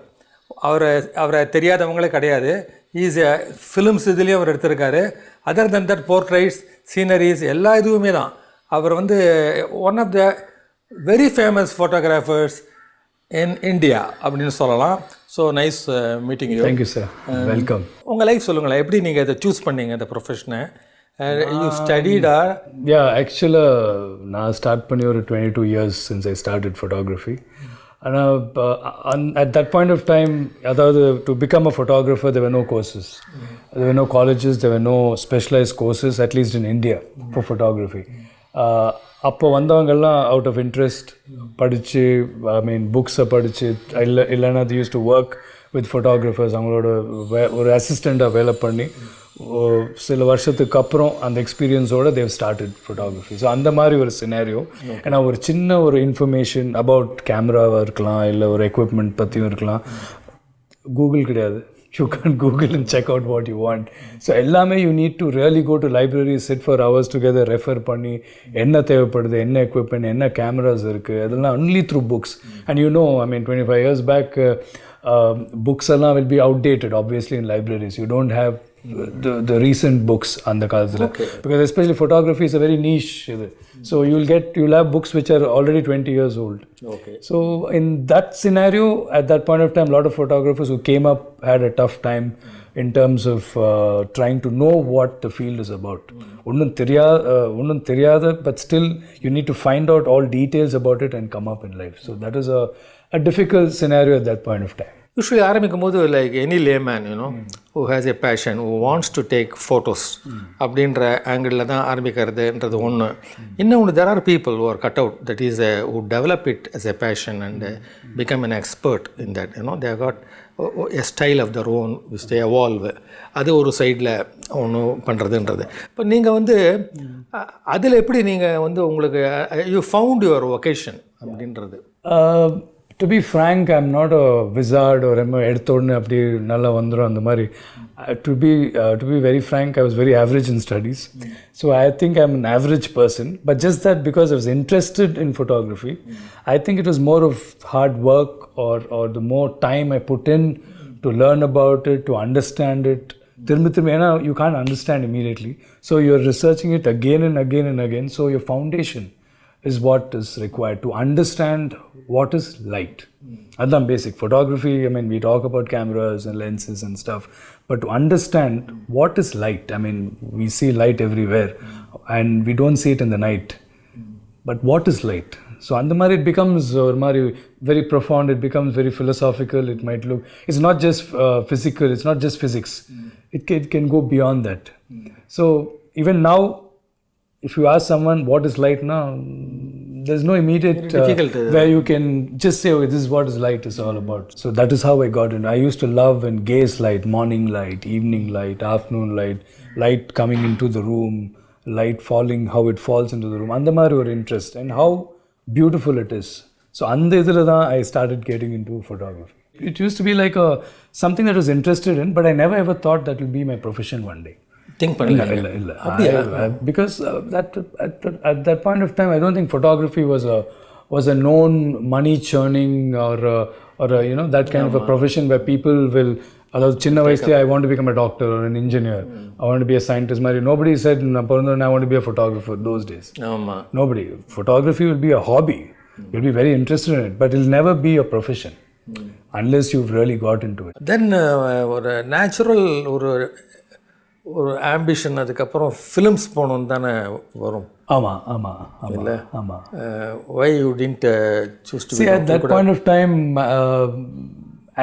அவரை தெரியாதவங்களே கிடையாது. இஸ் ஃபிலிம்ஸ் இதுலேயும் அவர் எடுத்திருக்காரு. Other than that portraits, sceneries எல்லா இதுவுமே தான். அவர் வந்து one of the very famous photographers in India அப்படின்னு சொல்லலாம். So nice meeting you. Thank you sir, welcome. உங்கள் லைஃப் சொல்லுங்களேன், எப்படி நீங்கள் இதை சூஸ் பண்ணீங்க இந்த ப்ரொஃபஷனை? You studied Yeah, actually நான் ஸ்டார்ட் பண்ணி ஒரு 22 years since I started photography. And at that point of time, அதாவது to become a photographer there were no courses, there were no colleges, there were no specialized courses, at least in India, for photography. அப்போ வந்தவங்கெல்லாம் அவுட் ஆஃப் இன்ட்ரெஸ்ட் படித்து, ஐ மீன் புக்ஸை படித்து, இல்லைன்னா they used to work with photographers. அவங்களோட ஒரு அசிஸ்டண்ட்டாக வேலை பண்ணி சில வருஷத்துக்கு அப்புறம் அந்த எக்ஸ்பீரியன்ஸோடு தேவ் ஸ்டார்டட் ஃபோட்டோகிராஃபி. ஸோ அந்த மாதிரி ஒரு சினாரியோ. ஏன்னா ஒரு சின்ன ஒரு இன்ஃபர்மேஷன் அபவுட் கேமராவாக இருக்கலாம், இல்லை ஒரு எக்யூப்மெண்ட் பற்றியும் இருக்கலாம். கூகுள் கிடையாது. You can't Google and check out what you want. So எல்லாமே you need to really go to library, sit for hours together, refer பண்ணி என்ன தேவைப்படுது, என்ன எக்யூப்மெண்ட், என்ன கேமராஸ் இருக்குது, அதெல்லாம் only through books. And you know, I mean 25 years back books எல்லாம் will be outdated obviously in libraries. You don't have the recent books அந்த காலத்தில். Because especially photography is a very niche இது. So you'll have books which are already 20 years old. Okay. So in that scenario, at that point of time, a lot of photographers who came up had a tough time in terms of trying to know what the field is about. ஒன்றும் தெரியாத, but still you need to find out all details about it and come up in life. So that is a difficult scenario at that point of time. Usually ஆரம்பிக்கும் போது like any layman who has a passion, who wants to take photos அப்படின்ற ஆங்கிளில் தான் ஆரம்பிக்கிறதுன்றது ஒன்று. இன்னொன்று, there are people who are cut out, that is who develop it as a passion and become an expert in that. They have got a style of their own which they evolve, அது ஒரு சைடில் ஒன்று பண்ணுறதுன்றது. இப்போ நீங்கள் வந்து அதில் எப்படி நீங்கள் வந்து உங்களுக்கு யூ ஃபவுண்ட் யுவர் ஒகேஷன் அப்படின்றது? To be frank, I'm not a wizard or எடுத்த உடனே அப்படி நல்லா வந்துடும் அந்த மாதிரி. To be very frank, I was very average in studies. So I think I'm an average person. But just that because I was interested in photography, I think it was more of hard work or the more time I put in to learn about it, to understand it. You can't understand immediately. So you're researching it again and again and again. So your foundation is what is required to understand what is light. That's basic. Photography, I mean, we talk about cameras and lenses and stuff, but to understand what is light, I mean, we see light everywhere and we don't see it in the night. But what is light? So and the it becomes very profound, it becomes very philosophical, it might look, it's not just physical, it's not just physics. It can go beyond that. So even now, if you ask someone what is light now, there's no immediate where you can just say, okay, this is what is light is all about. So that is how I got in. I used to love and gaze light, morning light, evening light, afternoon light, light coming into the room, light falling, how it falls into the room. And the interest and how beautiful it is. So I started getting into photography. It used to be like something that I was interested in, but I never ever thought that will be my profession one day. Think பண்ணல. Because at that point of time, I don't think photography was a known money churning or that kind of a profession where people will, அதாவது சின்ன வயசுலேயே I want to become a doctor or an engineer, I want to be a scientist மாதிரி. Nobody said I want to be a photographer those days. Nobody. Photography will be a hobby. You'll be very interested in it, but it will never be a profession unless you've really got into it. Then ஒரு நேச்சுரல் ஒரு ஆம்பிஷன், அதுக்கப்புறம் ஃபிலிம்ஸ் போகணுன்னு தானே வரும். இல்லை why you didn't choose to see at that point of time,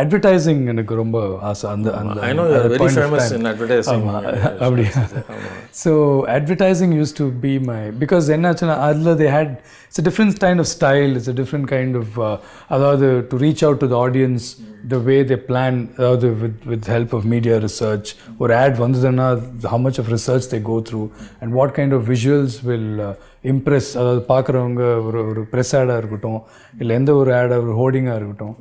advertising எனக்கு ரொம்ப ஆசை. I know you are very famous in advertising. அப்படியா? So advertising used to be my, because என்னாச்சுன்னா அதில் they had, it's a different kind of style, it's a different kind of அதாவது to reach out to the audience, the way they plan, அதாவது with help of media research. ஒரு ad வந்ததுன்னா how much of research they go through and what kind of visuals will impress, அதாவது பார்க்குறவங்க ஒரு ப்ரெஸ் ஆடாக இருக்கட்டும், இல்லை எந்த ஒரு ஆடாக ஒரு ஹோர்டிங்காக இருக்கட்டும்,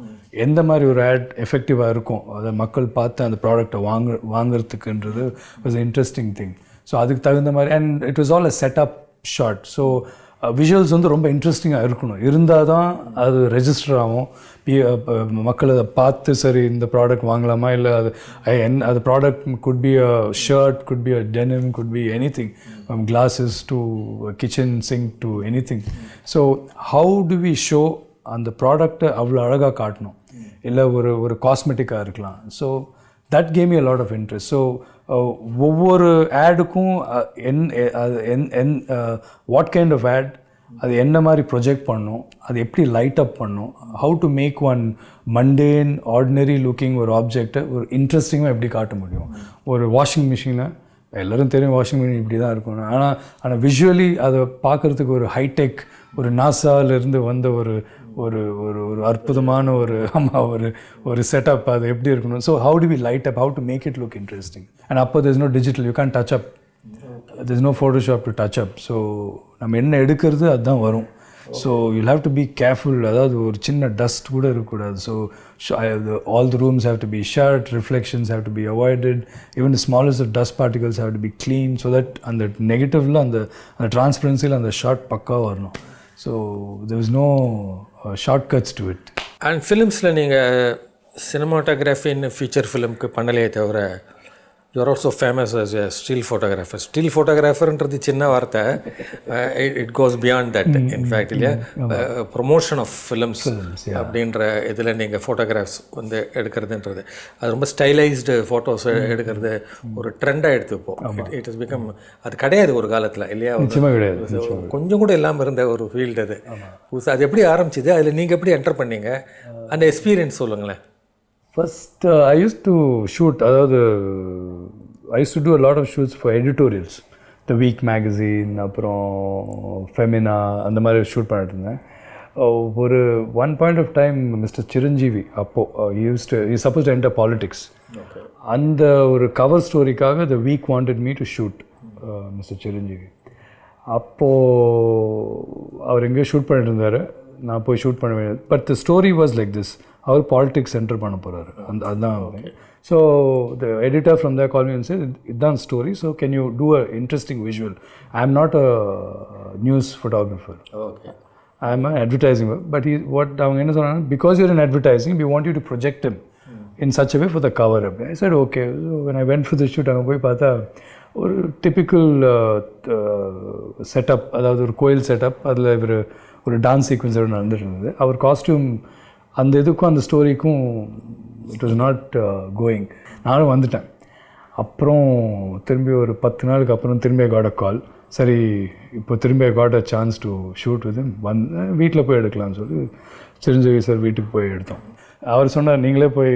எந்த மாதிரி ஒரு ஆட் எஃபெக்டிவாக இருக்கும், அதை மக்கள் பார்த்து அந்த ப்ராடக்டை வாங்குறதுக்குன்றது வாஸ் இன்ட்ரெஸ்டிங் திங். ஸோ அதுக்கு தகுந்த மாதிரி, and it was all a setup shot. So visuals வந்து ரொம்ப இன்ட்ரெஸ்டிங்காக இருக்கணும், இருந்தால் தான் அது ரெஜிஸ்டர் ஆகும். மக்கள் அதை பார்த்து சரி இந்த ப்ராடக்ட் வாங்கலாமா, இல்லை அது product could be a shirt, could be a denim, could be any thing, from glasses to kitchen sink to anything. So how do we show அந்த ப்ராடக்டை அவ்வளோ அழகாக காட்டணும், இல்லை ஒரு காஸ்மெட்டிக்காக இருக்கலாம். So that gave me a lot of interest. So ஒவ்வொரு ஆடுக்கும் what kind of ad, அது என்ன மாதிரி ப்ரொஜெக்ட் பண்ணணும், அது எப்படி லைட் அப் பண்ணணும், how to make one mundane ordinary looking ஒரு ஆப்ஜெக்டை ஒரு இன்ட்ரெஸ்டிங்காக எப்படி காட்ட முடியும். ஒரு வாஷிங் மிஷினை எல்லோரும் தெரியும், வாஷிங் மிஷின் இப்படி தான் இருக்கும். ஆனால் விஷுவலி அதை பார்க்குறதுக்கு ஒரு ஹைடெக், ஒரு நாசாவிலேருந்து வந்த ஒரு ஒரு ஒரு ஒரு அற்புதமான ஒரு செட்டப், அது எப்படி இருக்கணும். So how to be light up, how to make it look interesting. And அப்போ there's no digital, you can't touch up, there's no Photoshop to touch up. So நம்ம என்ன எடுக்கிறது அதுதான் வரும். So you'll have to be careful, அதாவது ஒரு சின்ன டஸ்ட் கூட இருக்கக்கூடாது. So all the rooms have to be shut, reflections have to be avoided, even the smallest of dust particles have to be clean, so that அந்த நெகட்டிவில் அந்த டிரான்ஸ்பரன்சியில் அந்த ஷார்ட் பக்காவாக வரணும். So there was no shortcuts to it. And ஃபிலிம்ஸில் நீங்கள் சினிமாட்டோகிராஃபின்னு ஃபீச்சர் ஃபிலிம்க்கு பண்ணலையே தவிர you're also famous as a still photographer. Still ஃபோட்டோகிராஃபர்ன்றது சின்ன வார்த்தை, it goes beyond that. In fact இல்லையா, ப்ரொமோஷன் ஆஃப் ஃபிலிம்ஸ் அப்படின்ற இதில் நீங்கள் ஃபோட்டோகிராஃப்ஸ் வந்து எடுக்கிறதுன்றது, அது ரொம்ப ஸ்டைலைஸ்டு ஃபோட்டோஸ் எடுக்கிறது ஒரு ட்ரெண்டாக எடுத்துப்போம். இட் இஸ் பிகம், அது கிடையாது ஒரு காலத்தில் இல்லையா, கொஞ்சம் கூட இல்லாமல் இருந்த ஒரு ஃபீல்டு அது புதுசாக. அது எப்படி ஆரம்பிச்சிது, அதில் நீங்கள் எப்படி என்டர் பண்ணீங்க, அந்த எக்ஸ்பீரியன்ஸ் சொல்லுங்களேன். First, I used to shoot, I used to do a lot of shoots for editorials, The Week magazine, அப்புறம் ஃபெமினா, அந்த மாதிரி ஷூட் பண்ணிட்டு இருந்தேன். ஒரு one point of time mister Chiranjeevi அப்போது he supposed to enter politics. அந்த ஒரு கவர் ஸ்டோரிக்காக the week wanted me to shoot mister Chiranjeevi. அப்போது அவர் எங்கேயோ ஷூட் பண்ணிட்டு இருந்தார், நான் போய் ஷூட் பண்ண வேண்டியது. But the story was like this, அவர் பாலிடிக்ஸ் என்டர் பண்ண போகிறாரு, அதுதான். So the editor from the call me and said, இதுதான் story, so can you do a interesting visual. I am not a news photographer, I am an advertising. But அவங்க என்ன சொன்னாங்க, because you're in advertising we want you to project him in such a way for the cover. I said okay. So when I went for the shoot, அங்கே போய் பார்த்தா ஒரு டிப்பிக்கல் செட்டப், அதாவது ஒரு கோயில் செட்டப், அதில் ஒரு டான்ஸ் சீக்வன்ஸோட நடந்துட்டு இருந்தது. அவர் காஸ்டியூம் அந்த இதுக்கும் அந்த ஸ்டோரிக்கும் இட் வாஸ் நாட் கோயிங். நானும் வந்துட்டேன். அப்புறம் திரும்பி ஒரு 10 நாளுக்கு அப்புறம் திரும்பி காட் அ கால். சரி, இப்போ திரும்பி got a chance to shoot with வீட்டில் போய் எடுக்கலாம்னு சொல்லி சிரஞ்சீவி சார் வீட்டுக்கு போய் எடுத்தோம். அவர் சொன்னார், நீங்களே போய்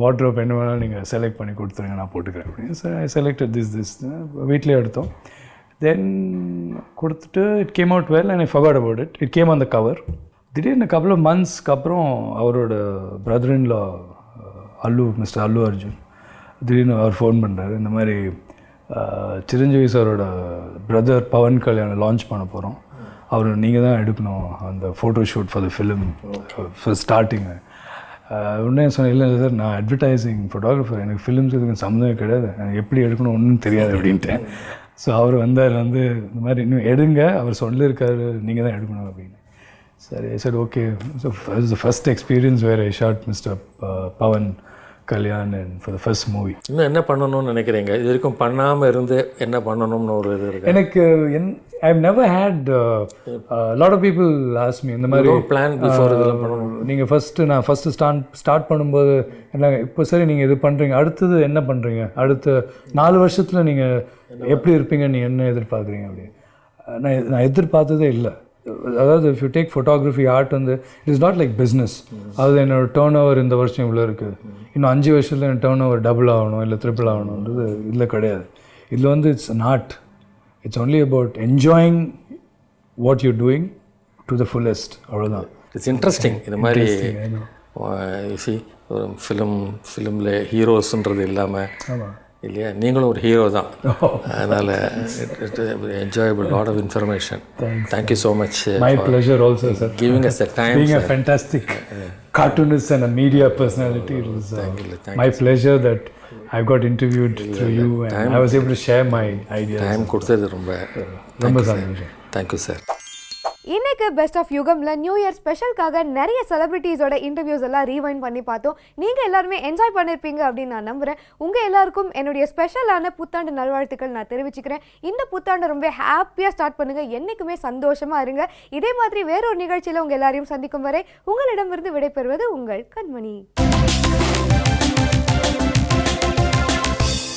வார்ட்ரோப் என்ன வேணாலும் நீங்கள் செலக்ட் பண்ணி கொடுத்துருங்க, நான் போட்டுக்கிறேன் அப்படின்னு. சார் ஐ செலக்டட் திஸ் வீட்டிலே எடுத்தோம். தென் கொடுத்துட்டு it came out well and I forgot about it. It came on the cover. திடீர்னு கப்பல் ஆஃப் மந்த்ஸ்க்கு அப்புறம் அவரோட பிரதர் இன் லா மிஸ்டர் அல்லு அர்ஜுன் திடீர்னு அவர் ஃபோன் பண்ணுறாரு, இந்த மாதிரி சிரஞ்சீவி சாரோட பிரதர் பவன் கல்யாணம் லான்ச் பண்ண போகிறோம், அவர் நீங்கள் தான் எடுக்கணும் அந்த photo shoot for the film for starting. உடனே சொன்னேன், இல்லை சார், நான் அட்வர்டைசிங் ஃபோட்டோகிராஃபர், எனக்கு ஃபிலிம்ஸ் இதுக்கு சம்மந்தமே கிடையாது, எனக்கு எப்படி எடுக்கணும் ஒன்றும் தெரியாது அப்படின்ட்டேன். ஸோ அவர் அதில் இந்த மாதிரி இன்னும் எடுங்க, அவர் சொல்லியிருக்காரு நீங்கள் தான் எடுக்கணும் அப்படின்னு. சரி, sir okay. So the first experience where I shot mister Pawan Kalyan and for the first movie. இன்னும் என்ன பண்ணணும்னு நினைக்கிறீங்க? இது வரைக்கும் பண்ணாமல் இருந்து என்ன பண்ணணும்னு ஒரு இது இருக்கு எனக்கு. I have never had lot of people ask me இந்த மாதிரி பிளான் பிஃபோர் இதெல்லாம் பண்ணணும். நீங்கள் நான் ஃபஸ்ட்டு ஸ்டார்ட் பண்ணும்போது என்ன, இப்போ சரி நீங்கள் இது பண்ணுறீங்க, அடுத்தது என்ன பண்ணுறீங்க, அடுத்த 4 வருஷத்தில் நீங்கள் எப்படி இருப்பீங்க, நீங்கள் என்ன எதிர்பார்க்குறீங்க அப்படி. நான் எதிர்பார்த்ததே இல்லை. அதாவது if you take photography art வந்து it is not like business. அதாவது என்னோடய டேர்ன் ஓவர் இந்த வருஷம் இவ்வளோ இருக்குது, இன்னும் 5 வருஷத்தில் என் டேர்ன் ஓவர் டபுள் ஆகணும் இல்லை ட்ரிபிள் ஆகணுன்றது இதில் கிடையாது. இதில் வந்து it's an art. It's only about enjoying what you're doing to the fullest. அவ்வளோதான். It's interesting. இது மாதிரி ஒரு ஃபிலிமில் ஹீரோஸ்ன்றது இல்லாமல் இல்லையா, நீங்களும் ஒரு ஹீரோ தான். அதனால் enjoyable, lot of information. Thank you so much. My pleasure also, sir. Giving us the time. Being a fantastic cartoonist and a media personality, it was my pleasure that I got interviewed through you and I was able to share my ideas. Time கொடுத்தது ரொம்ப சந்தோஷம். Thank you sir. இன்னைக்கு பெஸ்ட் ஆஃப் யுகம்ல நியூ இயர் ஸ்பெஷலுக்காக நிறைய செலிபிரிட்டிஸோட இன்டர்வியூஸ் எல்லாம் ரீவைண்ட் பண்ணி பார்த்தோம். நீங்கள் எல்லாருமே என்ஜாய் பண்ணியிருப்பீங்க அப்படின்னு நான் நம்புகிறேன். உங்கள் எல்லாருக்கும் என்னுடைய ஸ்பெஷலான புத்தாண்டு நல்வாழ்த்துக்கள் நான் தெரிவிச்சுக்கிறேன். இந்த புத்தாண்டு ரொம்ப ஹாப்பியாக ஸ்டார்ட் பண்ணுங்கள், என்றைக்குமே சந்தோஷமாக இருங்க. இதே மாதிரி வேறொரு நிகழ்ச்சியில் உங்கள் எல்லாரையும் சந்திக்கும் வரை உங்களிடமிருந்து விடைபெறுவது உங்கள் கண்மணி.